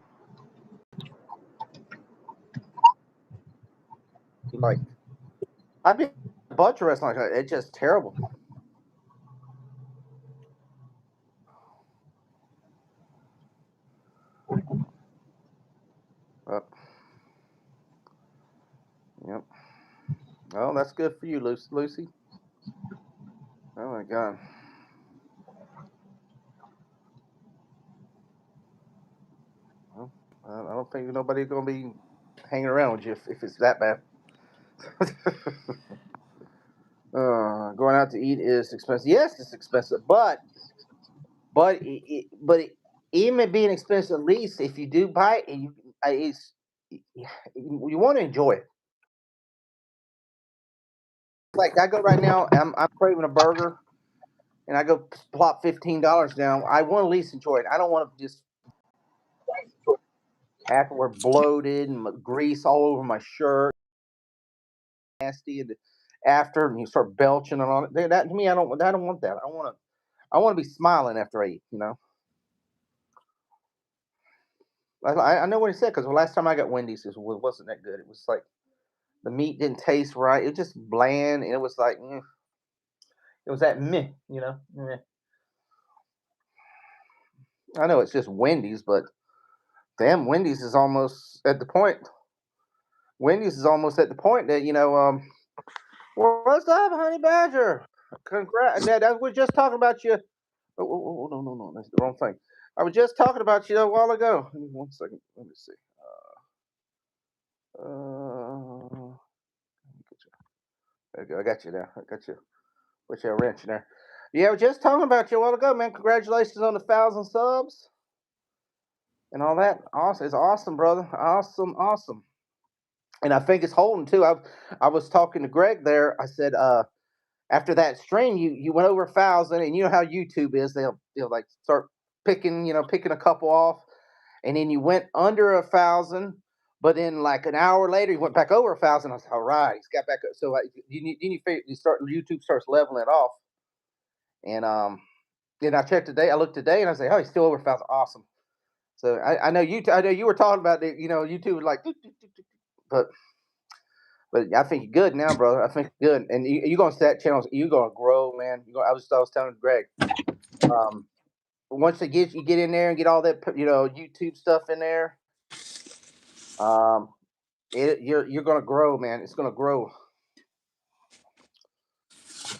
like. I've been to a bunch of restaurants like that. It's just terrible. Oh, that's good for you, Lucy. Oh my God. Well, I don't think nobody's gonna be hanging around with you if it's that bad. Going out to eat is expensive. Yes, it's expensive, even it being expensive, at least if you do buy it, it's you want to enjoy it. Like I go right now, I'm craving a burger, and I go plop $15 down. I want to at least enjoy it. I don't want to just afterward bloated and grease all over my shirt, nasty, and after and you start belching and all that. That to me, I don't want that. I want to be smiling after I eat. I know what he said because the last time I got Wendy's, it wasn't that good. It was like the meat didn't taste right. It was just bland, and it was like it was that meh. Meh. I know it's just Wendy's, but damn, Wendy's is almost at the point that well, what's up, Honey Badger? Congrats! We're just talking about you. No, no, no, that's the wrong thing. I was just talking about you a while ago. Give me 1 second. Let me see. Uh, there you go. I got you there. I got you. Put your wrench in there. Yeah, I was just talking about you a while ago, man. Congratulations on the 1,000 subs and all that. Awesome. It's awesome, brother. Awesome, awesome. And I think it's holding too. I was talking to Greg there. I said, after that stream, you went over 1,000, and you know how YouTube is. They'll like start picking a couple off, and then you went under 1,000. But then, like an hour later, you went back over 1,000. I was like, all right, he's got back up. So YouTube starts leveling it off, and then I checked today. I looked today, and I say, oh, he's still over 1,000. Awesome. So I know I know you were talking about the YouTube was like, but I think you're good now, brother. I think you're good, and you're gonna set channels. You're gonna grow, man. I was telling Greg, um, once you get in there and get all that YouTube stuff in there, um, you're gonna grow, man. It's gonna grow.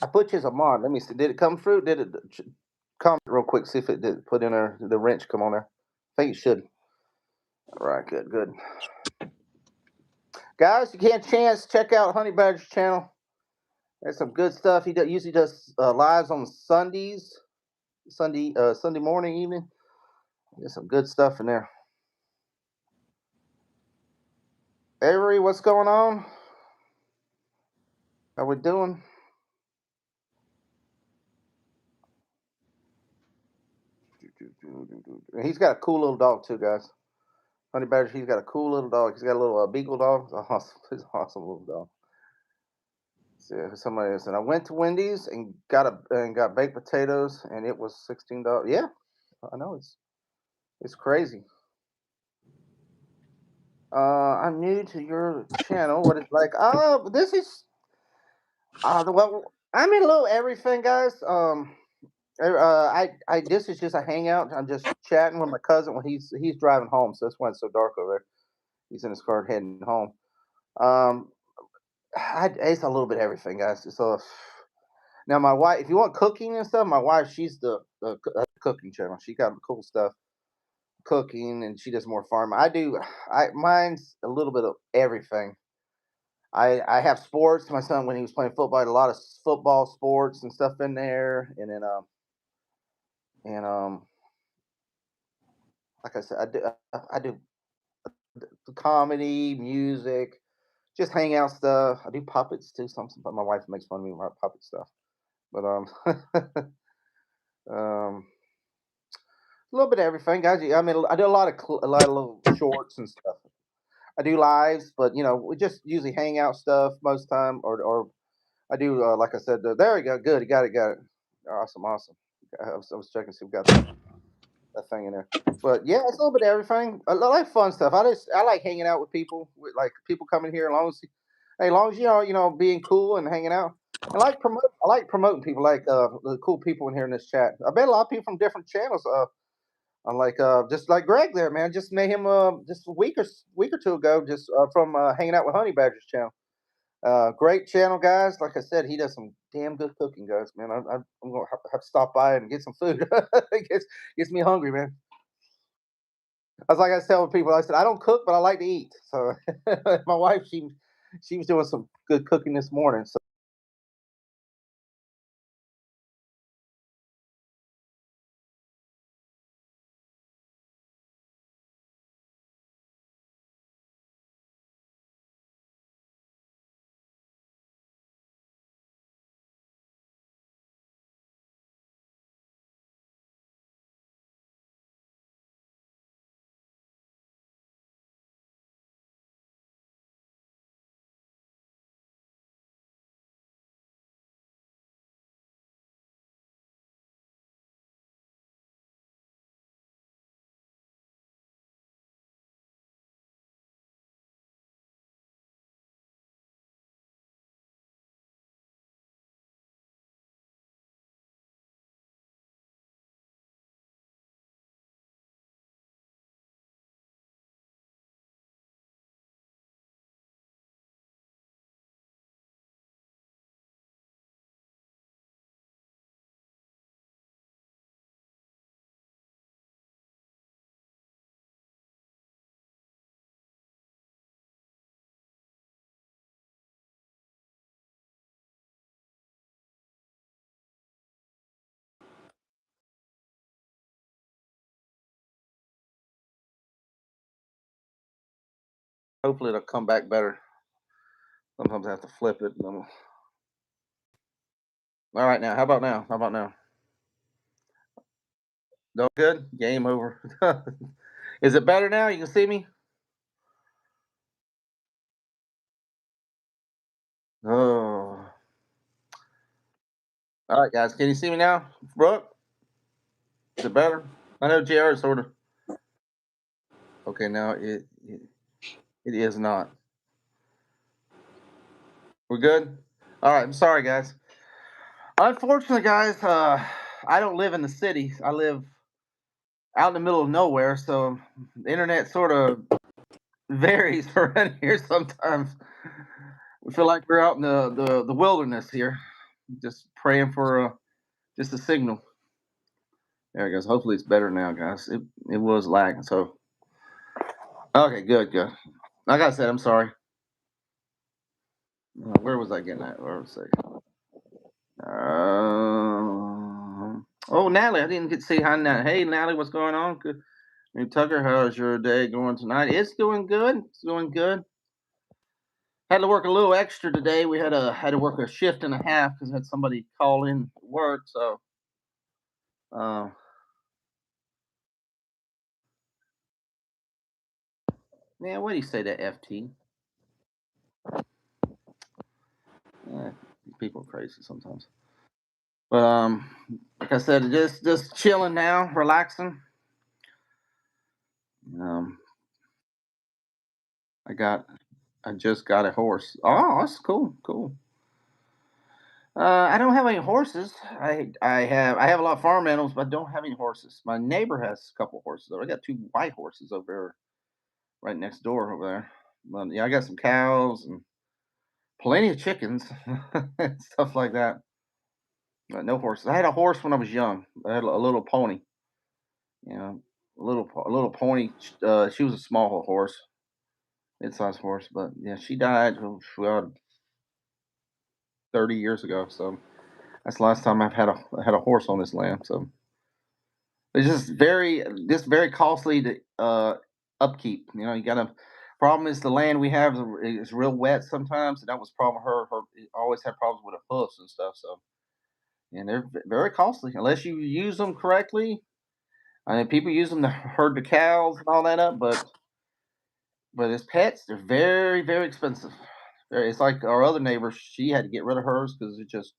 I put you as a mod. Let me see. Did it come through? Did it comment real quick? See if it did. Put in there. The wrench come on there. I think it should. All right, good, good. Guys, you can't chance. Check out Honey Badger's channel. There's some good stuff. Usually does lives on Sundays, Sunday morning, evening. There's some good stuff in there. Avery, what's going on? How we doing? He's got a cool little dog too, guys. Honey Badger, he's got a cool little dog. He's got a little beagle dog. He's an awesome little dog. See, somebody said I went to Wendy's and got baked potatoes, and it was $16. Yeah, I know it's crazy. I'm new to your channel. What it's like? This is well, I'm in a little everything, guys. I this is just a hangout. I'm just chatting with my cousin when he's driving home, so that's why it's so dark over there. He's in his car heading home. Um, it's a little bit of everything, guys. So now my wife, if you want cooking and stuff, my wife, she's the cooking channel. She got cool stuff cooking, and she does more farming. Mine's a little bit of everything. I have sports. My son, when he was playing football, had a lot of football sports and stuff in there, and then and like I said, I do comedy, music, just hang out stuff. I do puppets too. Something, but my wife makes fun of me about puppet stuff. But um, a little bit of everything, guys. I mean, I do a lot of little shorts and stuff. I do lives, but we just usually hang out stuff most time, or I do like I said. There we go. Good. You got it. Got it. Awesome. Awesome. I was checking to see if we got that thing in there. But yeah, it's a little bit of everything. I like fun stuff. I like hanging out with people, like people coming here. As long as being cool and hanging out. I like promoting people, like the cool people in here in this chat. I bet a lot of people from different channels. I'm like just like Greg there, man. Just met him just a week or two ago, just from hanging out with Honey Badger's channel. Great channel, guys. Like I said, he does some damn good cooking, guys. Man, I'm gonna have to stop by and get some food. It gets me hungry, man. I was like I was telling people, I said I don't cook, but I like to eat. So my wife, she was doing some good cooking this morning. So hopefully it'll come back better. Sometimes I have to flip it. All right, now how about now? How about now? No good. Game over. Is it better now? You can see me. Oh. All right, guys. Can you see me now, Brooke? Is it better? I know JR is sort of. Okay, now it is not. We're good. All right. I'm sorry, guys. Unfortunately, guys, I don't live in the city. I live out in the middle of nowhere, so the internet sort of varies around here sometimes. We feel like we're out in the wilderness here, just praying for just a signal. There it goes. Hopefully it's better now, guys. It was lagging. So okay, good. Like I said, I'm sorry. Where was I getting at? Where was I? Oh, Natalie, I didn't get to say hi. Hey, Natalie, what's going on? Good. Hey, Tucker, how's your day going tonight? It's doing good. It's doing good. Had to work a little extra today. We had to work a shift and a half because I had somebody call in work. So, uh, man, what do you say to FT? Eh, people are crazy sometimes. But like I said, just chilling now, relaxing. Um, I got I just got a horse. Oh, that's cool, cool. I don't have any horses. I have a lot of farm animals, but I don't have any horses. My neighbor has a couple horses. Though. I got two white horses over there, right next door over there. Yeah, I got some cows and plenty of chickens, and stuff like that. But no horses. I had a horse when I was young. I had a little pony. You know, a little pony. She was a small horse, mid-sized horse, but yeah, she died 30 years ago. So that's the last time I've had a horse on this land. So it's just very costly to upkeep. You know, you got to. Problem is the land we have is real wet sometimes, and that was problem. Her always had problems with her hoofs and stuff. So and they're very costly unless you use them correctly. I mean, people use them to herd the cows and all that up, but as pets, they're very expensive. It's like our other neighbor; she had to get rid of hers because it just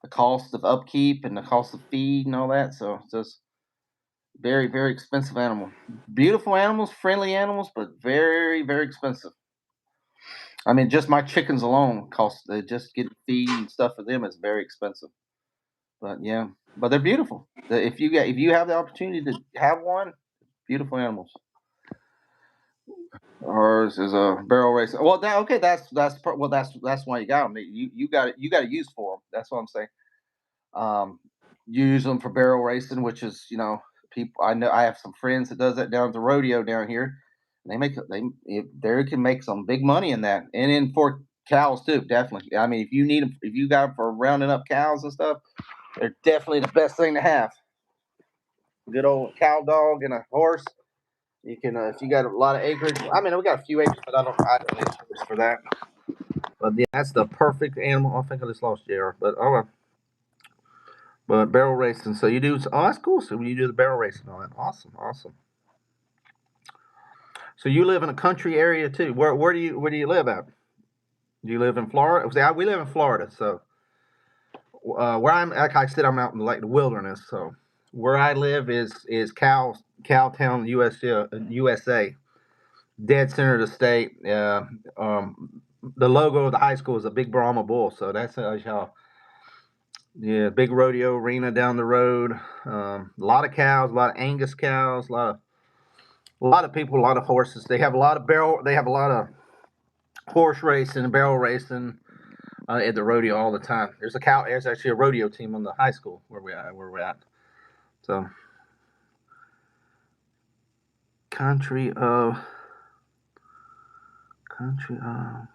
the cost of upkeep and the cost of feed and all that. So it's just very expensive animal. Beautiful animals, friendly animals, but very expensive. I mean, just my chickens alone cost just get feed and stuff for them is very expensive. But yeah, but they're beautiful. If you have the opportunity to have one, beautiful animals. Ours is a barrel race. Well, that's why you got them. You got to use for them. That's what I'm saying. Um, you use them for barrel racing, which is people. I know I have some friends that does that down at the rodeo down here. And they can make some big money in that, and in for cows too. Definitely. I mean, if you need them, if you got them for rounding up cows and stuff, they're definitely the best thing to have. Good old cow dog and a horse. You can if you got a lot of acreage. I mean, we got a few acres, but I don't need horse for that. But yeah, that's the perfect animal. I think I just lost JR, but oh well. But barrel racing. So you do. Oh, that's cool. So you do the barrel racing on that. Awesome, awesome. So you live in a country area too. Where do you live at? Do you live in Florida? See, we live in Florida. So where I'm, like I said, I'm out in like the wilderness. So where I live is Cowtown, USA, dead center of the state. The logo of the high school is a big Brahma bull. So that's how. Yeah, big rodeo arena down the road. A lot of cows, a lot of Angus cows, a lot of people, a lot of horses. They have a lot of barrel. They have a lot of horse racing, barrel racing at the rodeo all the time. There's actually a rodeo team on the high school where we're at. So country of country of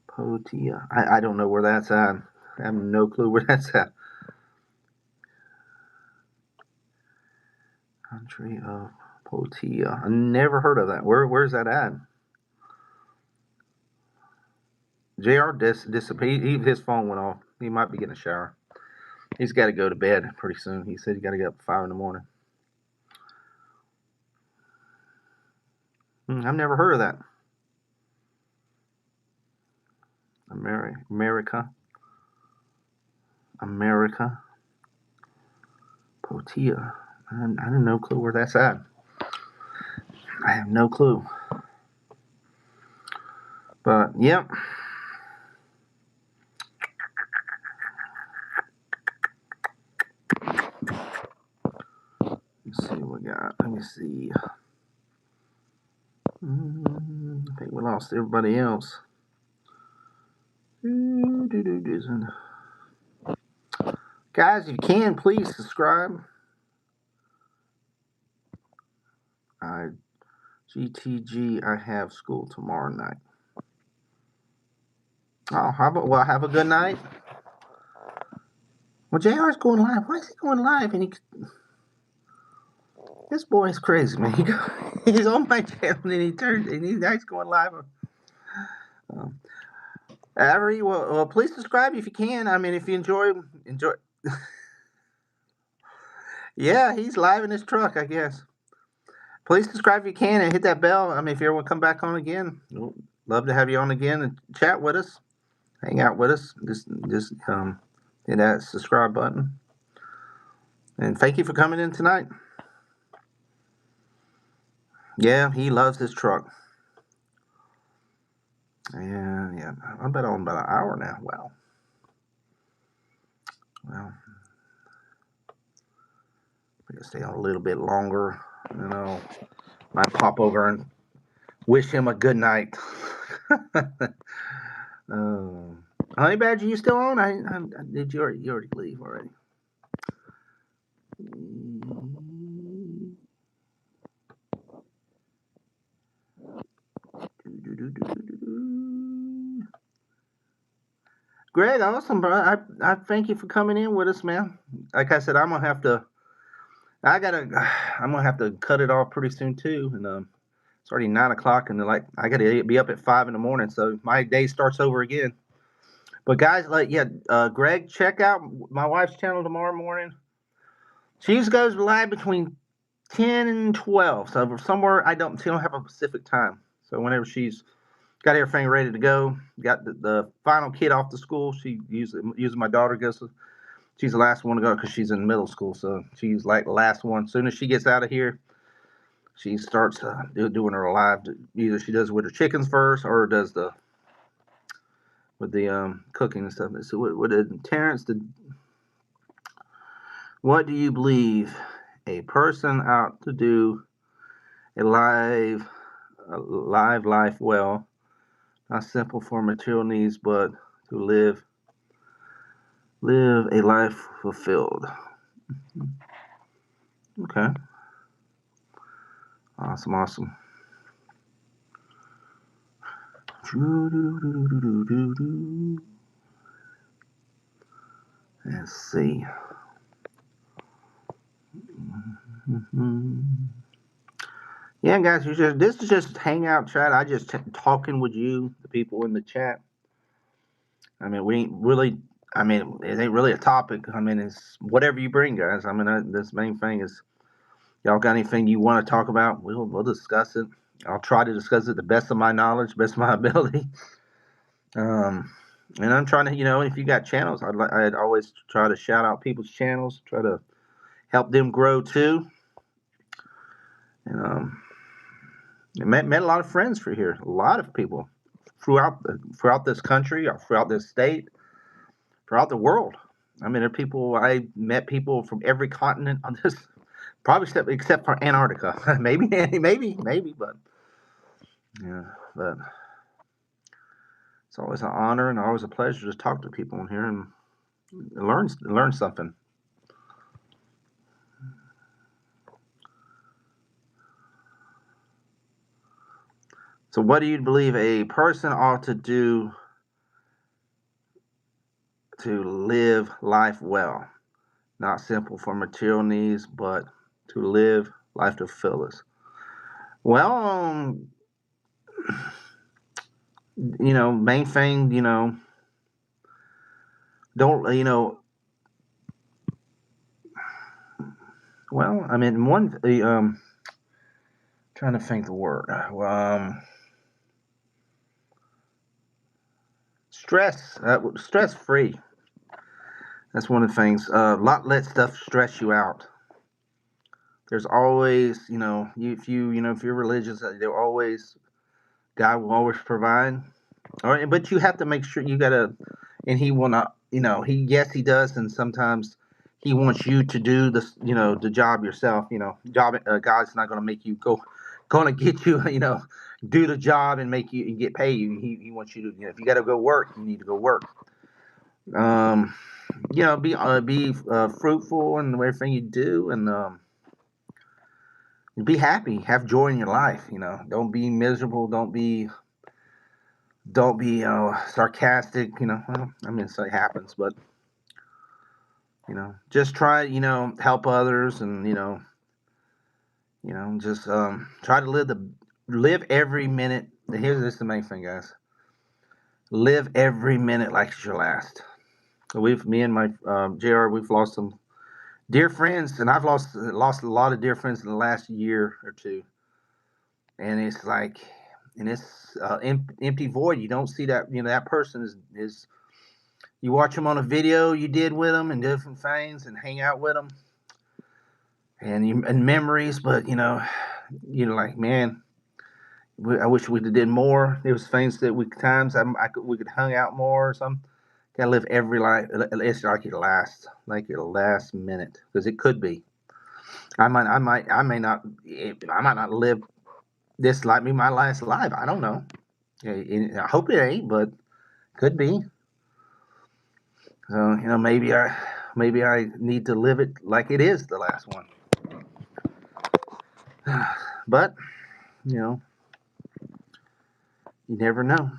Potia. I don't know where that's at. I have no clue where that's at. Country of Potia. I never heard of that. Where's that at? JR dissipated. His phone went off. He might be getting a shower. He's got to go to bed pretty soon. He said he got to get up at 5 in the morning. I've never heard of that. America. Potia. I have no clue where that's at. I have no clue. But, yep. Let's see what we got. Let me see. I think we lost everybody else. Guys, if you can, please subscribe. GTG, I have school tomorrow night. Oh, have a good night. Well, JR's going live. Why is he going live? This boy's crazy, man. He's on my channel and he's going live. Avery, well, please subscribe if you can. I mean, if you enjoy. Yeah, he's live in his truck, I guess. Please subscribe if you can and hit that bell. I mean, if you ever want to come back on again, love to have you on again and chat with us, hang out with us. Just hit that subscribe button. And thank you for coming in tonight. Yeah, he loves his truck. Yeah, I've been on about an hour now. Wow. Well, we can stay on a little bit longer. Might pop over and wish him a good night. Honey Badger, you still on? Did you already leave already? Greg, awesome, bro. I thank you for coming in with us, man. Like I said, I'm gonna have to cut it off pretty soon too, and it's already 9 o'clock, and I gotta be up at 5 in the morning, so my day starts over again. But guys, Greg, check out my wife's channel tomorrow morning. She goes live between 10 and 12, so somewhere she don't have a specific time. So whenever she's got everything ready to go, got the final kid off to school, she usually my daughter goes. She's the last one to go because she's in middle school, so she's like the last one. As soon as she gets out of here, she starts doing her live. Either she does with her chickens first, or does with the cooking and stuff. So what did Terrence did? What do you believe a person out to do a live live life well, not simple for material needs, but to live a life fulfilled. Okay, awesome, awesome. Let's see. Yeah, guys, this is just hangout chat. I just talking with you, the people in the chat. I mean, we ain't really. I mean, it ain't really a topic. I mean, it's whatever you bring, guys. I mean, this main thing is y'all got anything you want to talk about? We'll discuss it. I'll try to discuss it the best of my knowledge, best of my ability. Um, and I'm trying to, if you got channels, I'd always try to shout out people's channels, try to help them grow too. And met a lot of friends for here, a lot of people throughout this country, or throughout this state, throughout the world. I mean, there are people I met people from every continent on this, probably except for Antarctica. maybe, but yeah, but it's always an honor and always a pleasure to talk to people in here and learn something. So, what do you believe a person ought to do to live life well? Not simple for material needs, but to live life to fullest. Well, main thing, don't, well, I mean, trying to think the word. Stress free. That's one of the things. Not let stuff stress you out. There's always, if you're religious, there always God will always provide. All right, but you have to make sure you gotta, and He will not. He does, and sometimes He wants you to do the job yourself. God's not gonna make you gonna get you, do the job and make you and get paid. He wants you to, if you gotta go work, you need to go work. Um, be fruitful in everything you do, and be happy, have joy in your life. Don't be miserable. Don't be sarcastic. Well, I mean, so it happens, but just try help others, and just try to live every minute. Here's this the main thing, guys. Live every minute like it's your last. So me and my Jr. We've lost some dear friends, and I've lost a lot of dear friends in the last year or two, and it's like, and it's empty void. You don't see that. That person is. You watch them on a video you did with them and different things, and hang out with them, and memories. But like, man, I wish we'd have did more. There was things that we could hung out more or something. Gotta live every life. It's like your last minute, because it could be. I might not live this like be my last life. I don't know. I hope it ain't, but could be. So maybe I need to live it like it is the last one. But you know, you never know.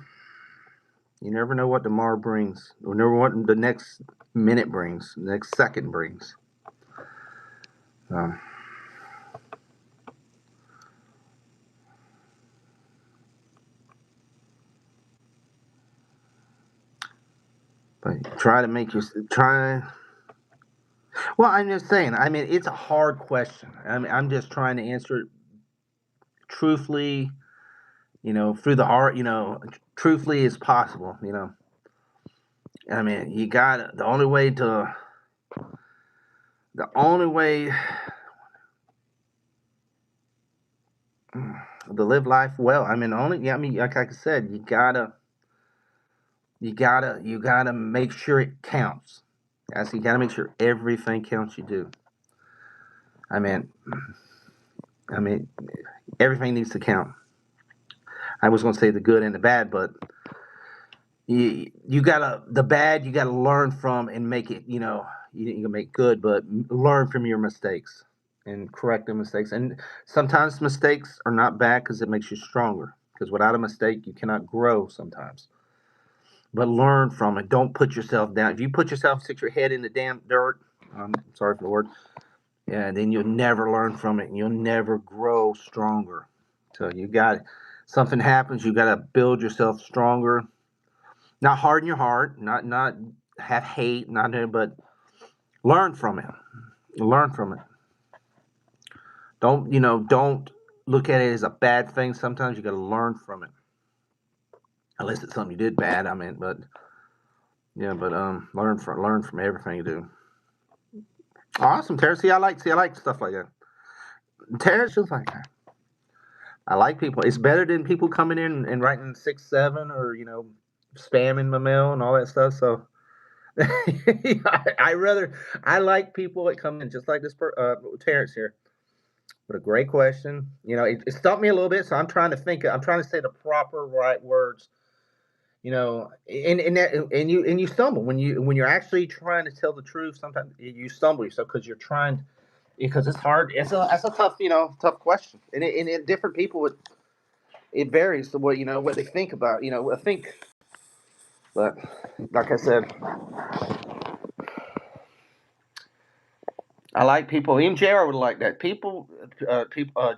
You never know what tomorrow brings. You never what the next minute brings, the next second brings. Um, but try to make your try. Well, I'm just saying. I mean, it's a hard question. I'm just trying to answer it truthfully. Through the heart. Truthfully as possible. I mean, you got the only way to live life well. I mean, only yeah. I mean, like I said, you gotta make sure it counts. You gotta make sure everything counts. You do. I mean, I mean, everything needs to count. I was going to say the good and the bad, but you gotta the bad you gotta learn from and make it. You can make good, but learn from your mistakes and correct the mistakes. And sometimes mistakes are not bad because it makes you stronger. Because without a mistake, you cannot grow sometimes. But learn from it. Don't put yourself down. If you put yourself, stick your head in the damn dirt. I'm sorry for the word. Yeah, then you'll never learn from it, and you'll never grow stronger. So you got something happens. You got to build yourself stronger. Not harden your heart. Not have hate. Not but learn from it. Learn from it. Don't look at it as a bad thing. Sometimes you got to learn from it. Unless it's something you did bad. I mean, but yeah, but learn from everything you do. Awesome, Terrence. See, I like stuff like that. Terrence just like that. I like people. It's better than people coming in and writing 6, 7, or spamming my mail and all that stuff. So I like people that come in just like this Terrence here. But a great question. It stumped me a little bit, so I'm trying to think. I'm trying to say the proper right words. And you stumble when you're actually trying to tell the truth. Sometimes you stumble yourself because you're trying because it's hard. That's a tough tough question. And different people it varies to what they think about. I think, but like I said, I like people. Even JR would like that.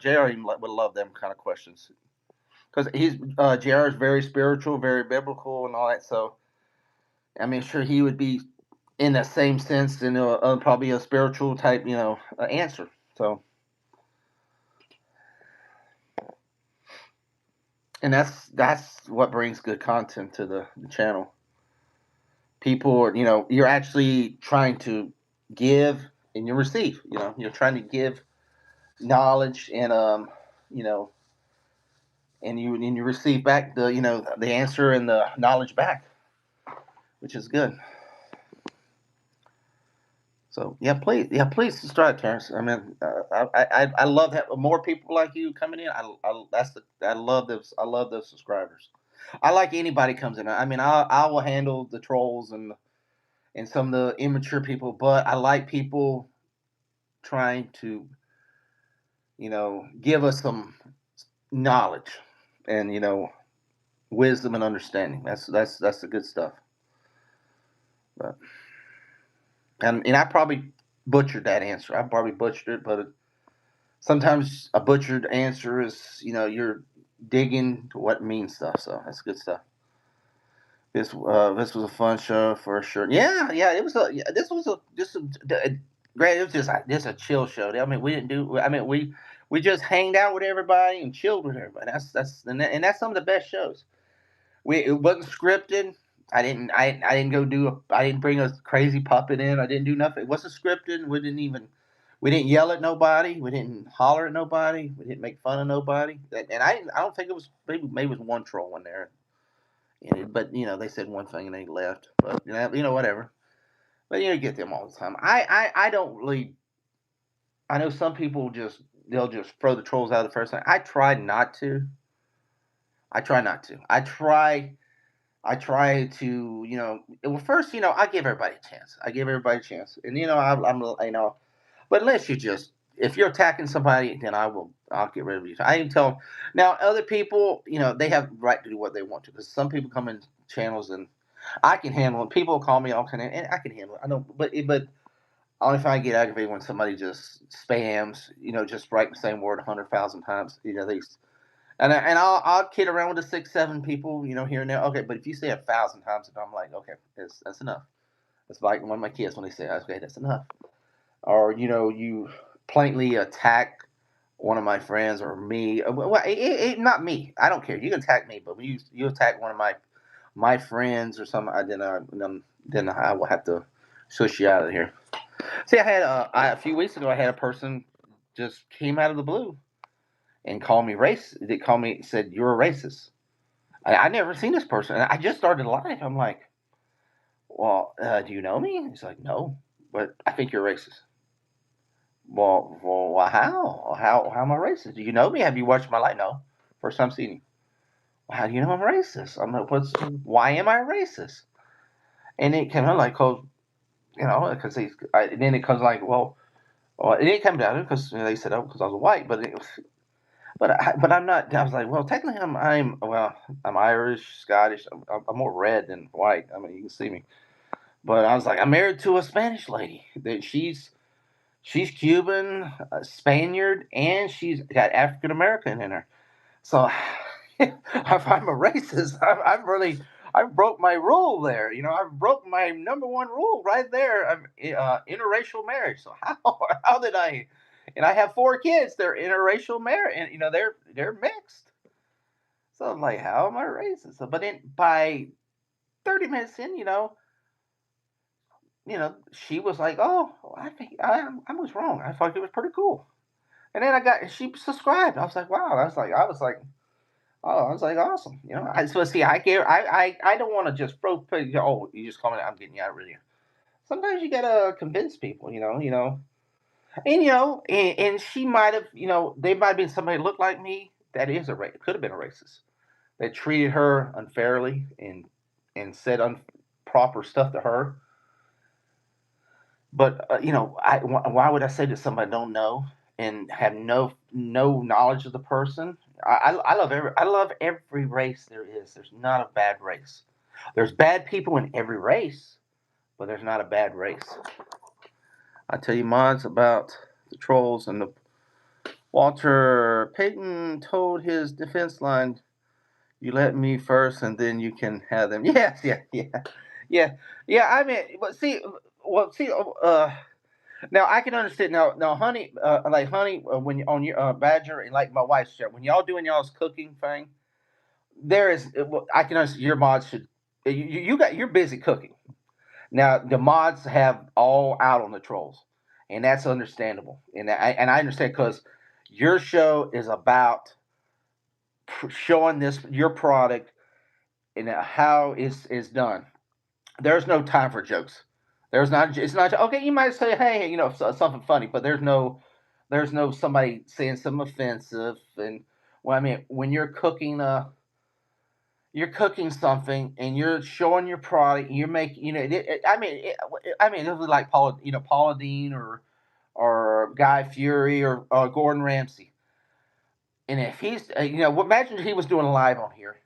JR even would love them kind of questions because JR is very spiritual, very biblical, and all that. So I mean, sure he would be in that same sense, and probably a spiritual type, answer. So, and that's what brings good content to the channel. People are, you're actually trying to give and you receive. You're trying to give knowledge you know, and you receive back the answer and the knowledge back, which is good. So yeah, please subscribe, Terrence. I mean, I love that more people like you coming in. I love those. I love those subscribers. I like anybody comes in. I mean, I will handle the trolls and some of the immature people, but I like people trying to give us some knowledge and wisdom and understanding. That's the good stuff. But and I probably butchered that answer. I probably butchered it, but sometimes a butchered answer is you're digging to what means stuff. So that's good stuff. This was a fun show for sure. Yeah, it was this was great. It was just a chill show. I mean, we didn't do. I mean, we just hanged out with everybody and chilled with everybody. And that's some of the best shows. It wasn't scripted. I didn't go I didn't bring a crazy puppet in. I didn't do nothing. It wasn't scripted. We didn't yell at nobody. We didn't holler at nobody. We didn't make fun of nobody. And I don't think it was maybe it was one troll in there. But they said one thing and they left. But whatever. But you get them all the time. I don't really. I know some people they'll just throw the trolls out the first time. I try not to. I try not to. I try to, well, first, I give everybody a chance. I give everybody a chance. And, but unless if you're attacking somebody, then I'll get rid of you. I even tell, now, other people, they have the right to do what they want to. Because some people come in channels and I can handle it. People call me all kind of, and I can handle it. I know, but only if I get aggravated when somebody just spams, just write the same word 100,000 times. I'll kid around with the 6, 7 people, here and there. Okay, but if you say 1,000 times, I'm like, okay, that's enough. That's like one of my kids when they say, okay, that's enough. Or you plainly attack one of my friends or me. Well, not me. I don't care. You can attack me, but when you attack one of my friends or something, then I will have to shush you out of here. See, a few weeks ago, I had a person just came out of the blue and called me race. They called me said you're a racist. I never seen this person. I just started live. I'm like, well, do you know me? He's like, no, but I think you're racist. Well, how? How am I racist? Do you know me? Have you watched my life? No, first time seeing you. how do you know I'm racist? I'm like, why am I racist? And it came out like, cause because then it comes like, well, it didn't come down because they said, oh, because I was white, but but I'm not. I was like, well, technically, I'm Irish, Scottish. I'm more red than white. I mean, you can see me. But I was like, I'm married to a Spanish lady. That she's Cuban, Spaniard, and she's got African American in her. So if I'm a racist, I'm really I broke my rule there. I broke my number one rule right there. I'm interracial marriage. So how did I? And I have 4 kids. They're interracial marriage, and they're mixed. So I'm like, how am I racist? So, but then by 30 minutes in, she was like, "Oh, I think I was wrong. I thought it was pretty cool." And then she subscribed. I was like, "Wow!" Oh, I was like, awesome. So see, I don't want to just throw. Oh, you just call me. I'm getting you out of here. Sometimes you gotta convince people. And she might have. They might have been somebody that looked like me. That is could have been a racist. That treated her unfairly and said improper stuff to her. But why would I say to somebody I don't know and have no knowledge of the person? I love every race there is. There's not a bad race. There's bad people in every race, but there's not a bad race. I tell you mods about the trolls and the Walter Payton told his defense line, "You let me first, and then you can have them." Yes, yeah, yeah. I mean, now I can understand. Now, honey, honey, when you on your Badger and like my wife's show, when y'all doing y'all's cooking thing, there is. I can understand your mods should. You're busy cooking. Now the mods have all out on the trolls, and that's understandable. And I understand because your show is about showing this your product and how it's done. There's no time for jokes. There's not. It's not okay. You might say, "Hey, something funny," but there's no somebody saying something offensive. And well, I mean, when you're cooking something and you're showing your product, you're making, I mean, it was like Paula Dean or Guy Fury or Gordon Ramsay. And if he's, imagine if he was doing a live on here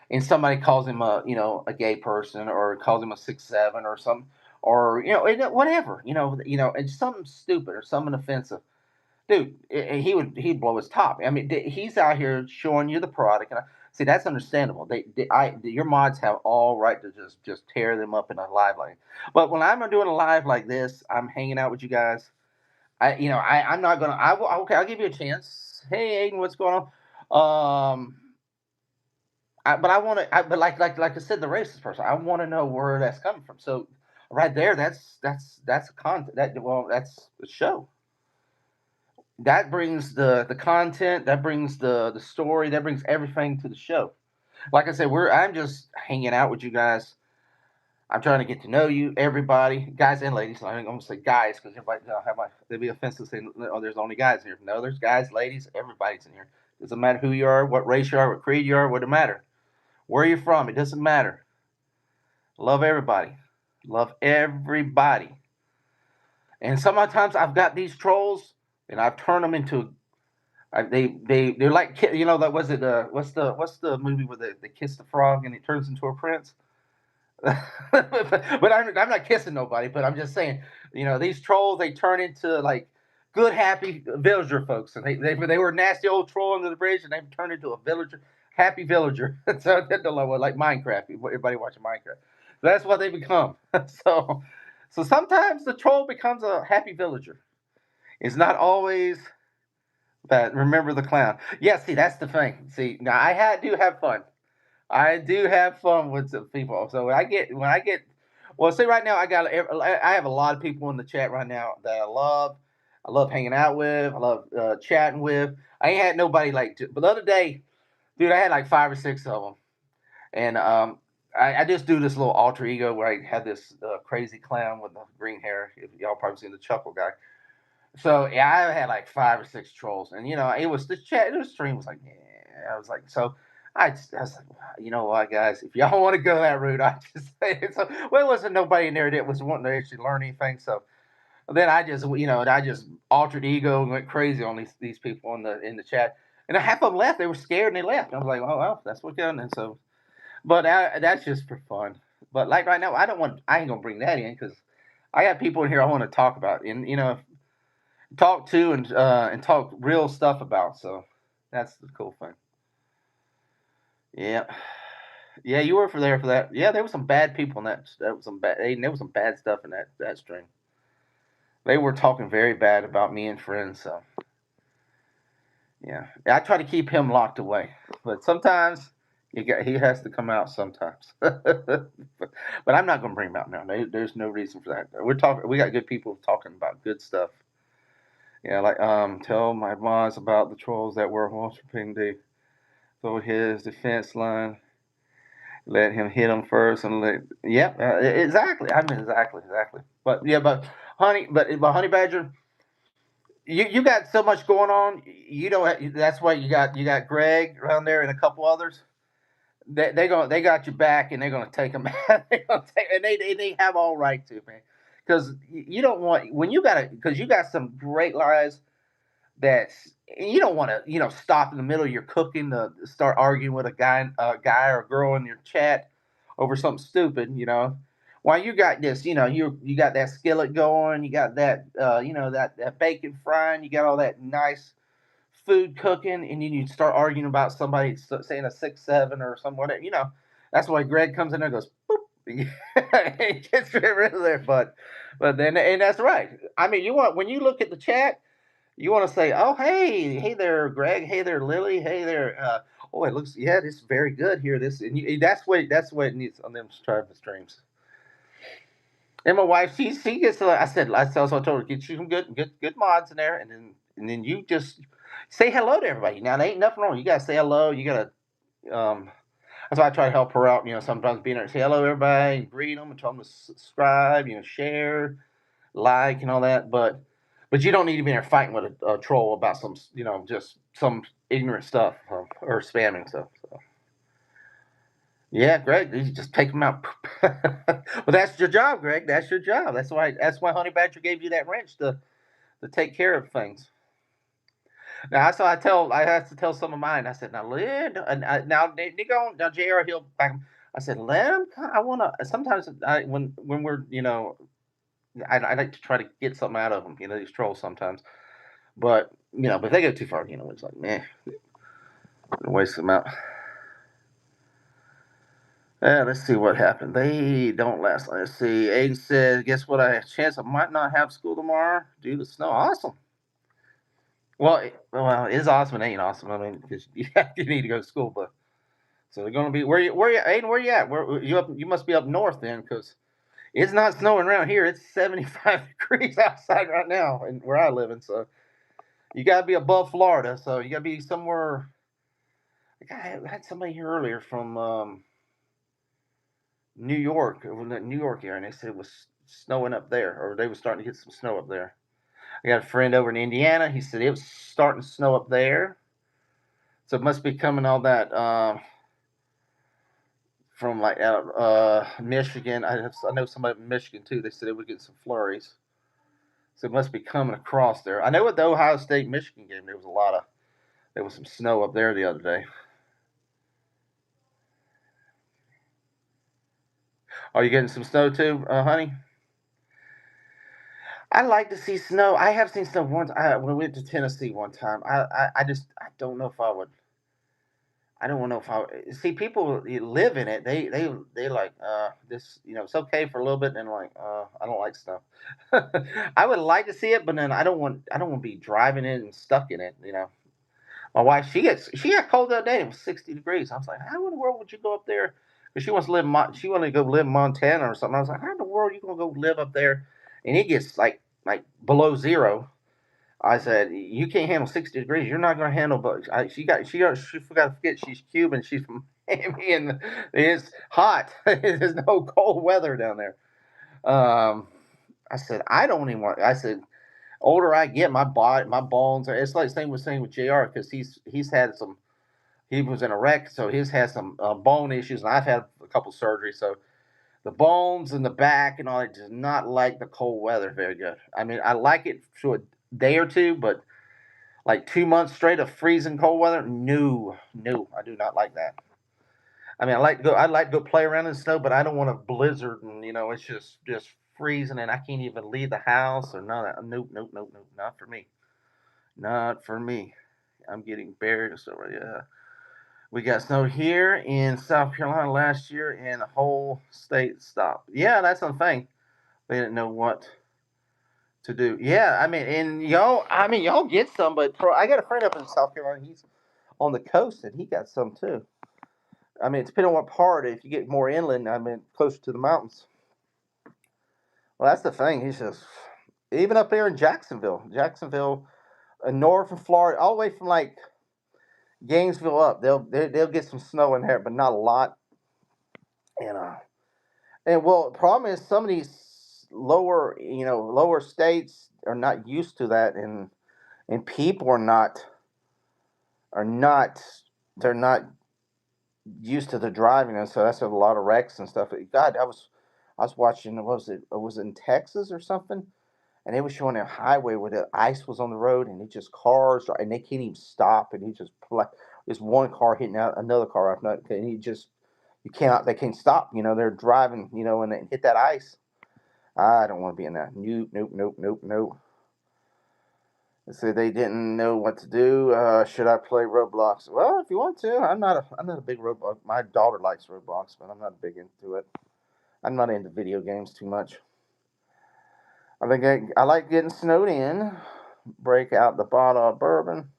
and somebody calls him a gay person or calls him a 6'7" or something, or whatever, and something stupid or something offensive, dude, he'd blow his top. I mean, he's out here showing you the product, and see that's understandable. Your mods have all right to just tear them up in a live like. But when I'm doing a live like this, I'm hanging out with you guys. I'm not gonna. Okay, I'll give you a chance. Hey, Aiden, what's going on? But I want to. But like I said, the racist person. I want to know where that's coming from. So right there, that's a content. That's the show. That brings the content. That brings the story. That brings everything to the show. Like I said, I'm just hanging out with you guys. I'm trying to get to know you, everybody, guys and ladies. I'm gonna say guys because everybody they'd be offensive saying, "Oh, there's only guys here." No, there's guys, ladies, everybody's in here. Doesn't matter who you are, what race you are, what creed you are, what it matter. Where you're from, it doesn't matter. Love everybody. Love everybody. And sometimes I've got these trolls and I've turned them into they're like that was it what's the movie where they kiss the frog and it turns into a prince. But I'm not kissing nobody, but I'm just saying, these trolls they turn into like good happy villager folks, and they were a nasty old troll under the bridge, and they turned into a villager, happy villager. So they're like Minecraft. Everybody watching Minecraft. That's what they become. so so sometimes the troll becomes a happy villager. It's not always bad. Remember the clown. Yeah, see that's the thing. See now do have fun. I do have fun with some people. So when I get, well, see, right now I have a lot of people in the chat right now that I love. I love hanging out with. I love chatting with. I ain't had nobody but the other day, dude, I had like 5 or 6 of them, and I just do this little alter ego where I have this crazy clown with the green hair. If y'all probably seen the Chuckle guy. So yeah, I had like 5 or 6 trolls, and it was the chat. The stream was like, yeah, I was like, so I was like, you know what, guys, if y'all want to go that route, I just say it. So, well, it wasn't nobody in there that was wanting to actually learn anything. So then I just altered ego and went crazy on these people in the chat. And half of them left. They were scared and they left. I was like, oh well, that's what done. And so, but that's just for fun. But like right now, I ain't gonna bring that in because I got people in here I want to talk about and talk to and talk real stuff about. So that's the cool thing. Yeah. Yeah, you were for there for that. Yeah, there was some bad people in that. That was some bad. There was some bad stuff in that stream. They were talking very bad about me and friends. So yeah, I try to keep him locked away, but sometimes he has to come out sometimes. But I'm not gonna bring him out now. There's no reason for that. We're talking. We got good people talking about good stuff. Yeah, like tell my boss about the trolls that were worshiping the so his defense line. Let him hit him first and yep, exactly. I mean, exactly. But yeah, but honey badger, you got so much going on. You don't. That's why you got Greg around there and a couple others. They got your back and they're gonna take them. They're gonna take, and they have all right to, man. Because you don't want when you got because you got some great lies that's you don't want to stop in the middle of your cooking to start arguing with a guy or a girl in your chat over something stupid. While you got this, you got that skillet going, you got that that bacon frying, you got all that nice food cooking, and then you start arguing about somebody saying a 6'7" or someone. That's why Greg comes in there and goes boop. He gets rid of there, but then and that's right. I mean, you want when you look at the chat you want to say, "Oh, hey there, Greg. Hey there, Lily. Hey there. Oh, it looks, yeah, this is very good here. This, and that's what it needs on them private streams." And my wife, she gets. I also told her, get you some good mods in there, and then you just say hello to everybody. Now, there ain't nothing wrong. You gotta say hello. You gotta. That's why I try to help her out. Sometimes being there, say hello to everybody, and greet them, and tell them to subscribe. Share, like, and all that. But you don't need to be there fighting with a troll about some, just some ignorant stuff or spamming stuff. So. Yeah, Greg, you just take them out. Well, that's your job, Greg. That's your job. That's why Honey Badger gave you that wrench to take care of things. Now, so I have to tell some of mine. I said, now, Lynn, now they go now, Jr. He'll back him. I said, let him. I want to. Sometimes when we're I like to try to get something out of them. These trolls sometimes. But if they go too far, it's like, meh, waste them out. Let's see what happened. They don't last. Let's see. Aiden said, "Guess what? I have a chance I might not have school tomorrow due to the snow." Awesome. Well, it is awesome. It ain't awesome. I mean, because you need to go to school, but so they're going to be where you Aiden? Where you at? Where you up? You must be up north then, because it's not snowing around here. It's 75 degrees outside right now, and where I live in. So you got to be above Florida. So you got to be somewhere. I had somebody here earlier from New York, over in the New York area, and they said it was snowing up there, or they were starting to get some snow up there. I got a friend over in Indiana. He said it was starting to snow up there, so it must be coming all that from like out Michigan. I know somebody in Michigan too. They said they would get some flurries, so it must be coming across there. I know at the Ohio State Michigan game there was some snow up there the other day. Are you getting some snow too, honey? I like to see snow. I have seen snow once. When we went to Tennessee one time, I don't know if I would. I don't know if I see people live in it. They like this. It's okay for a little bit, and then like I don't like snow. I would like to see it, but then I don't want to be driving in and stuck in it. My wife she got cold the other day. It was 60 degrees. I was like, how in the world would you go up there? Because she wants to live. She wanted to go live in Montana or something. I was like, how in the world are you gonna go live up there? And it gets like below zero. I said, you can't handle 60 degrees. You're not gonna handle. But she forgot to forget she's Cuban. She's from Miami, and it's hot. There's no cold weather down there. I said, I don't even want. I said, older I get, my body, my bones are. It's like same with Jr. Because he's had some He was in a wreck, so his has some bone issues, and I've had a couple surgeries. So the bones in the back and all that does not like the cold weather very good. I mean, I like it for a day or two, but like 2 months straight of freezing cold weather, no, no, I do not like that. I mean, I like to go play around in the snow, but I don't want a blizzard, and it's just freezing, and I can't even leave the house or none of that. Nope, nope, nope, nope, not for me, not for me. I'm getting buried. So yeah, we got snow here in South Carolina last year, and the whole state stopped. Yeah, that's the thing. They didn't know what to do. Yeah, I mean, and y'all get some, but I got a friend up in South Carolina. He's on the coast, and he got some too. I mean, it's depending on what part. If you get more inland, I mean, closer to the mountains. Well, that's the thing. He says, even up there in Jacksonville, north of Florida, all the way from like Gainesville up, they'll get some snow in there, but not a lot. And well, the problem is some of these lower states are not used to that, and people are not they're not used to the driving, and so that's a lot of wrecks and stuff. God, I was watching. What was it? It was in Texas or something, and they was showing a highway where the ice was on the road, and it just cars, and they can't even stop, and he just there's one car hitting out another car after another, and they can't stop. They're driving, and they hit that ice. I don't want to be in that. Nope, nope, nope, nope, nope. They said they didn't know what to do. Should I play Roblox? Well, if you want to, I'm not a big Roblox. My daughter likes Roblox, but I'm not big into it. I'm not into video games too much. I like getting snowed in, break out the bottle of bourbon,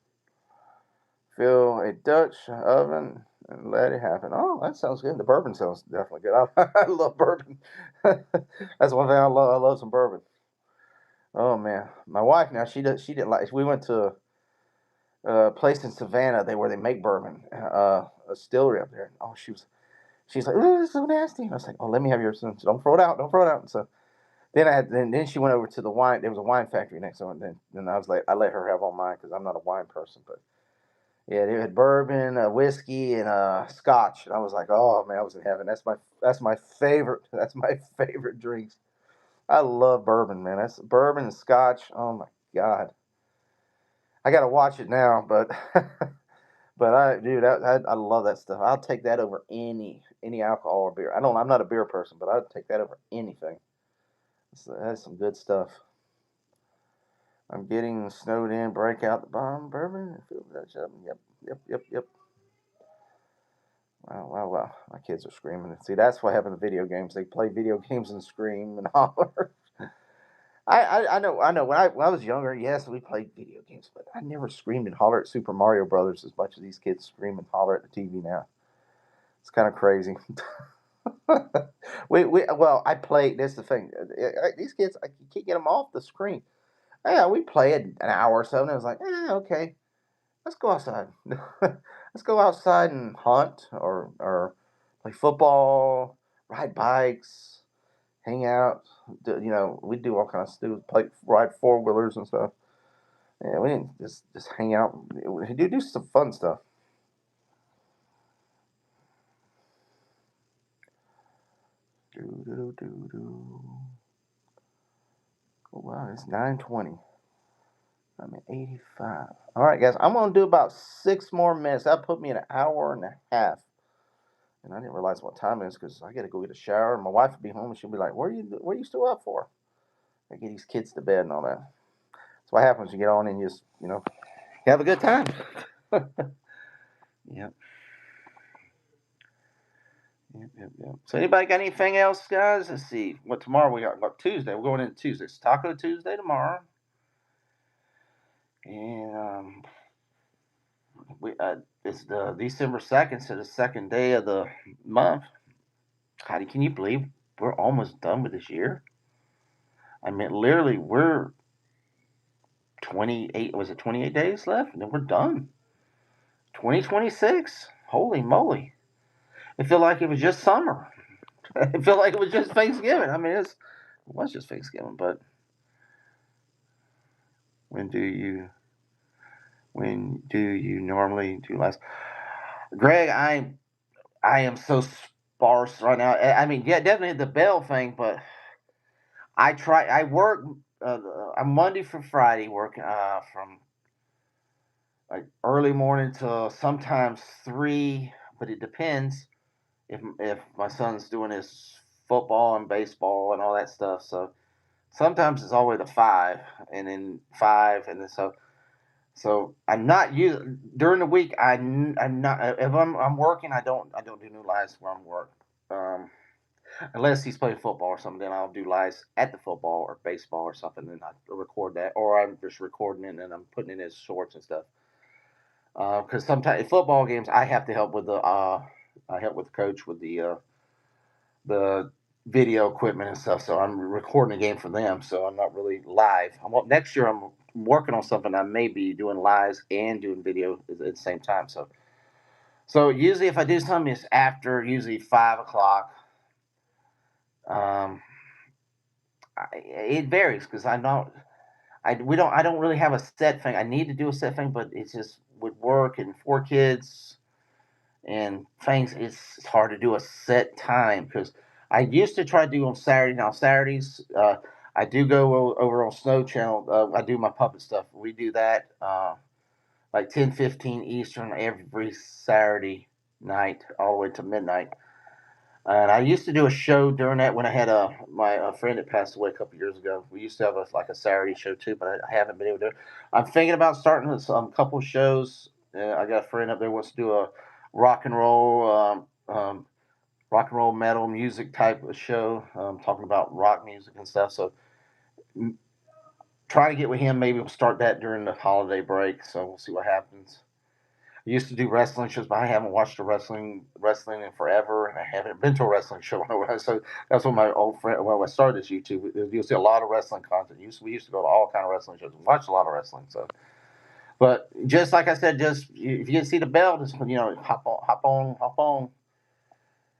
fill a Dutch oven, and let it happen. Oh, that sounds good. The bourbon sounds definitely good. I love bourbon. That's one thing I love. I love some bourbon. Oh man, my wife now she didn't like. We went to a place in Savannah where they make bourbon, a distillery up there. Oh, she's like, "Ooh, this is so nasty." And I was like, "Oh, let me have yours. So don't throw it out. Don't throw it out." And so then she went over to the wine. There was a wine factory next door, and then I let her have all mine because I'm not a wine person. But yeah, they had bourbon, whiskey, and scotch. And I was like, "Oh man, I was in heaven. That's my favorite. That's my favorite drinks. I love bourbon, man. That's bourbon and scotch. Oh my god, I gotta watch it now, but but I love that stuff. I'll take that over any alcohol or beer. I'm not a beer person, but I'd take that over anything. That's some good stuff. I'm getting snowed in. Break out the bomb bourbon. Yep, yep, yep, yep. Wow, wow, wow. My kids are screaming. See, that's what happened to video games. They play video games and scream and holler. I know. When I was younger, yes, we played video games, but I never screamed and hollered at Super Mario Brothers as much as these kids scream and holler at the TV now. It's kind of crazy. Well, I play. That's the thing. These kids, I can't get them off the screen. Yeah, we played an hour or so, and I was like, okay, let's go outside. Let's go outside and hunt or play football, ride bikes, hang out. We do all kinds of stuff. Ride 4-wheelers and stuff. Yeah, we didn't just hang out. We do some fun stuff. Do do do do. Oh wow, it's 9:20. I'm at 85. All right, guys, I'm gonna do about 6 more minutes. That put me an hour and a half. And I didn't realize what time it is because I got to go get a shower. And my wife will be home and she'll be like, What are you still up for? I get these kids to bed and all that. That's what happens. You get on and you just, have a good time. Yep. Yep, yep, yep. So anybody got anything else, guys? Let's see. What tomorrow we got Tuesday. We're going into Tuesday. It's Taco Tuesday tomorrow. And it's the December 2nd, so the second day of the month. Heidi, can you believe we're almost done with this year? I mean, literally, we're 28, was it 28 days left? And then we're done. 2026. Holy moly. It felt like it was just summer. It felt like it was just Thanksgiving. I mean, it was just Thanksgiving, but when do you when do you normally do last? Greg, I am so sparse right now. I mean, yeah, definitely the bell thing, but I work. I'm Monday for Friday work from like early morning till sometimes 3, but it depends if my son's doing his football and baseball and all that stuff. So sometimes it's all the way to 5, and then 5, and then so I'm not using during the week. I'm not if I'm working. I don't do new lives where I'm work. Um, Unless he's playing football or something, then I'll do lives at the football or baseball or something, and I record that, or I'm just recording it and I'm putting in his shorts and stuff. Because sometimes in football games, I have to help with I help with the coach with the video equipment and stuff. So I'm recording a game for them, so I'm not really live. Next year I'm working on something. I may be doing lives and doing video at the same time. So usually if I do something, it's after usually 5 o'clock. Um, it varies because I don't really have a set thing. I need to do a set thing, but it's just with work and 4 kids and things. It's hard to do a set time because I used to try to do on Saturday. Now Saturdays, I do go over on Snow Channel. I do my puppet stuff. We do that like 10:15 Eastern every Saturday night, all the way to midnight. And I used to do a show during that when I had my friend that passed away a couple years ago. We used to have like a Saturday show too, but I haven't been able to do it. I'm thinking about starting some couple shows. I got a friend up there who wants to do a rock and roll, rock and roll metal music type of show, talking about rock music and stuff. So trying to get with him. Maybe we'll start that during the holiday break. So we'll see what happens. I used to do wrestling shows, but I haven't watched a wrestling in forever, and I haven't been to a wrestling show. So that's what my old friend. When I started this YouTube, you'll see a lot of wrestling content. We used to go to all kind of wrestling shows and watch a lot of wrestling. So, but just like I said, just if you can see the bell, just hop on, hop on, hop on.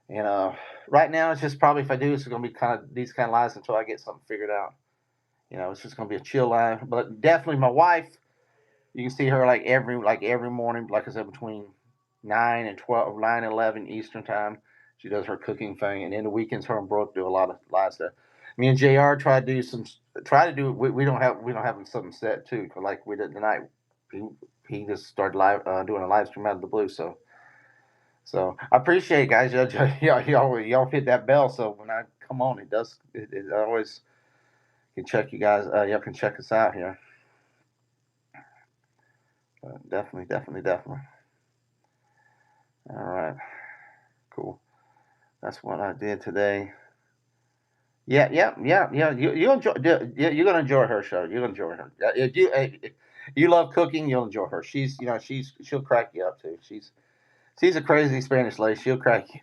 You know, right now it's just probably if I do, it's going to be kind of these kind of lives until I get something figured out. It's just going to be a chill life. But definitely, my wife. You can see her like every morning, like I said, between 9 and 12, 9 and 11 Eastern time. She does her cooking thing, and then the weekends, her and Brooke do a lot of stuff. Me and Jr. try to do. We don't have something set too. Like we did tonight, he, he just started doing a live stream out of the blue. So I appreciate it, guys. Y'all hit that bell, so when I come on, it always can check you guys. Y'all can check us out here. Definitely, definitely, definitely. All right, cool. That's what I did today. Yeah, yeah, yeah, yeah. You enjoy. You're gonna enjoy her show. You'll enjoy her. If you love cooking, you'll enjoy her. She'll crack you up too. She's a crazy Spanish lady. She'll crack you.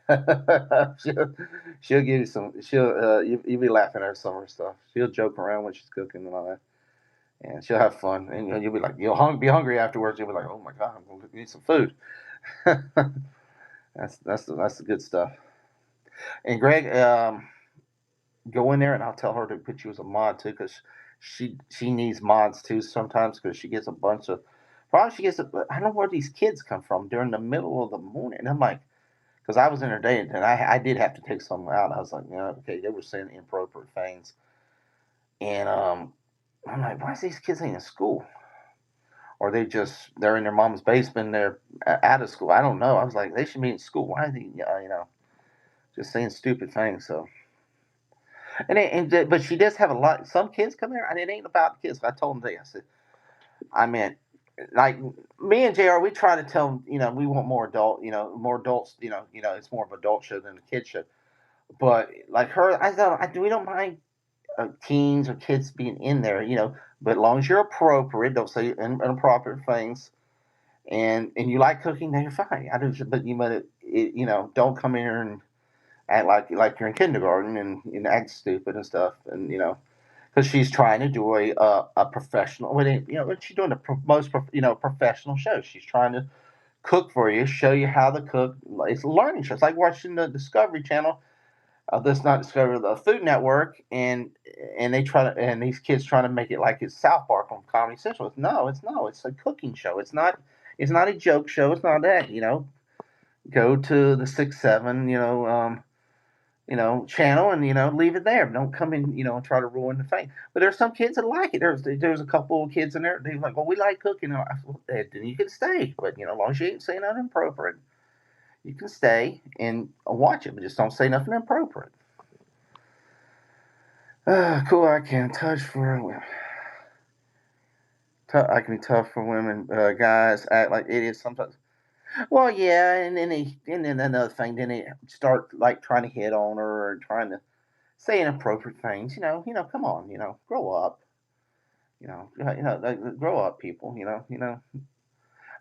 She'll give you some. You'll be laughing at some of her stuff. She'll joke around when she's cooking and all that. And she'll have fun. And you'll be like, be hungry afterwards. You'll be like, oh my god, I'm gonna eat some food. That's the good stuff. And Greg, go in there and I'll tell her to put you as a mod too, because she needs mods too sometimes because she gets a bunch of. Probably she gets. I don't know where these kids come from during the middle of the morning. And I'm like, because I was in her day and I did have to take some out. I was like, okay, they were saying inappropriate things, and I'm like, why is these kids ain't in school? Or they're in their mom's basement. They're out of school. I don't know. I was like, they should be in school. Why are they, just saying stupid things? So but she does have a lot. Some kids come there, and it ain't about kids. I told them today. I said, I meant like me and Jr. We try to tell them, we want more adult, more adults. It's more of an adult show than a kid show. But like her, we don't mind teens or kids being in there, but as long as you're appropriate, don't say inappropriate things, and you like cooking, then you're fine. I do, but don't come in here and act like you're in kindergarten and act stupid and stuff, and because she's trying to do a professional. She's doing the most professional show. She's trying to cook for you, show you how to cook. It's a learning show. It's like watching the Discovery Channel. This not Discovery, the Food Network, and these kids trying to make it like it's South Park on Comedy Central. No, it's no, it's a cooking show. It's not a joke show. It's not that. go to the 6-7, channel and leave it there. Don't come in, and try to ruin the thing. But there's some kids that like it. There's a couple of kids in there. They're like, well, we like cooking. I said, well, then you can stay, but as long as you ain't saying nothing inappropriate, you can stay and watch it, but just don't say nothing inappropriate. Cool. I can touch for women. I can be tough for women. Guys act like idiots sometimes. Well, yeah, and then another thing, then they start like trying to hit on her or trying to say inappropriate things. Come on, grow up. Grow up, people.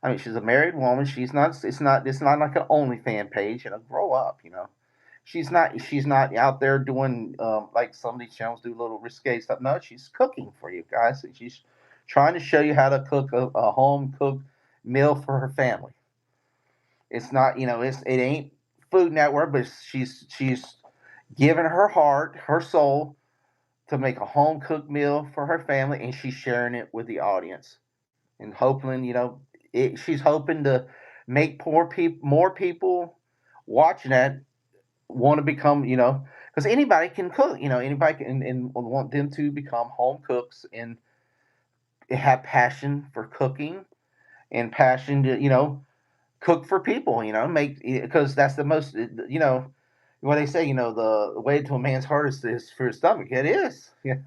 I mean, she's a married woman. She's not. It's not like an OnlyFans page. Grow up. She's not out there doing like some of these channels do little risque stuff. No, she's cooking for you guys. She's trying to show you how to cook a home cooked meal for her family. It's not, it ain't Food Network, but she's giving her heart, her soul to make a home cooked meal for her family, and she's sharing it with the audience, and hoping, she's hoping to make more people watching that want to become, because anybody can cook, anybody can, and want them to become home cooks and have passion for cooking and passion to, cook for people, make because that's the most, what they say, the way to a man's heart is for his stomach. It is, you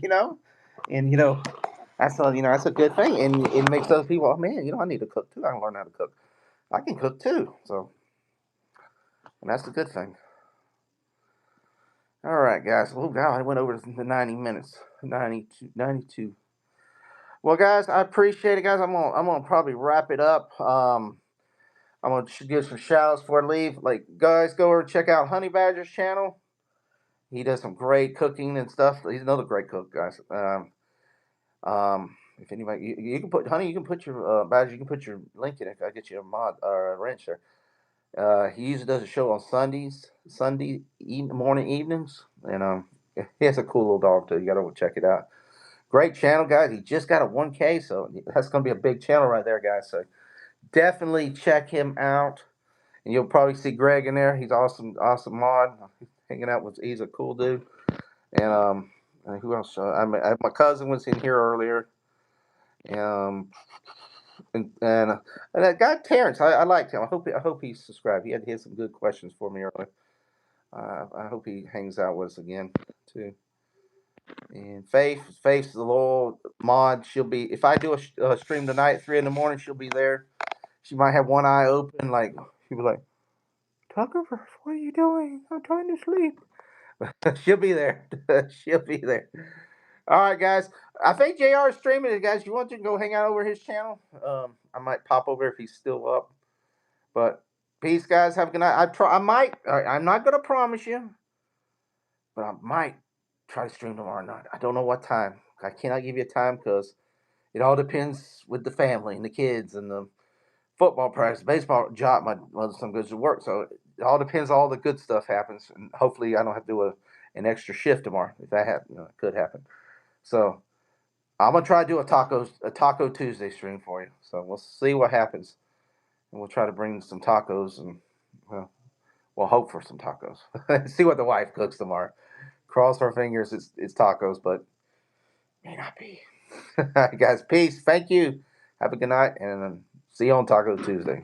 know, and that's a good thing, and it makes other people, oh man, I need to cook too. I can learn how to cook. I can cook too, so and that's a good thing. All right, guys. Oh, now I went over the 90 minutes, 92, 92. Well, guys, I appreciate it, guys. I'm gonna probably wrap it up. I'm gonna give some shout outs before I leave. Like, guys, go over and check out Honey Badger's channel. He does some great cooking and stuff. He's another great cook, guys. If anybody, you can put Honey, you can put your Badger, you can put your link in it. I get you a mod or a wrench there. He usually does a show on morning evenings, and he has a cool little dog too. You gotta check it out. Great channel, guys. He just got a 1K, so that's gonna be a big channel right there, guys. So definitely check him out. And you'll probably see Greg in there. He's awesome, awesome mod. Hanging out with, he's a cool dude. And who else? My cousin was in here earlier. Um, and that guy Terrence, I liked him. I hope he's subscribed. He had some good questions for me earlier. I hope he hangs out with us again too. And Faith's the little mod. She'll be, if I do a stream tonight at 3 in the morning, she'll be there. She might have one eye open, like she'll be like, Tucker, what are you doing? I'm trying to sleep. She'll be there. She'll be there. All right, guys. I think JR is streaming it, guys. You want to go hang out over his channel? I might pop over if he's still up. But peace, guys. Have a good night. I might. I'm not gonna promise you, but I might try to stream tomorrow night. I don't know what time. I cannot give you a time because it all depends with the family and the kids and the football practice, baseball job. My son goes to work, so it all depends. All the good stuff happens, and hopefully, I don't have to do an extra shift tomorrow. If that happens, it could happen. So I'm gonna try to do a Taco Tuesday stream for you. So we'll see what happens, and we'll try to bring some tacos, and well, we'll hope for some tacos. See what the wife cooks tomorrow. Cross our fingers, it's tacos, but may not be. All right, guys, peace. Thank you. Have a good night, and see you on Taco Tuesday.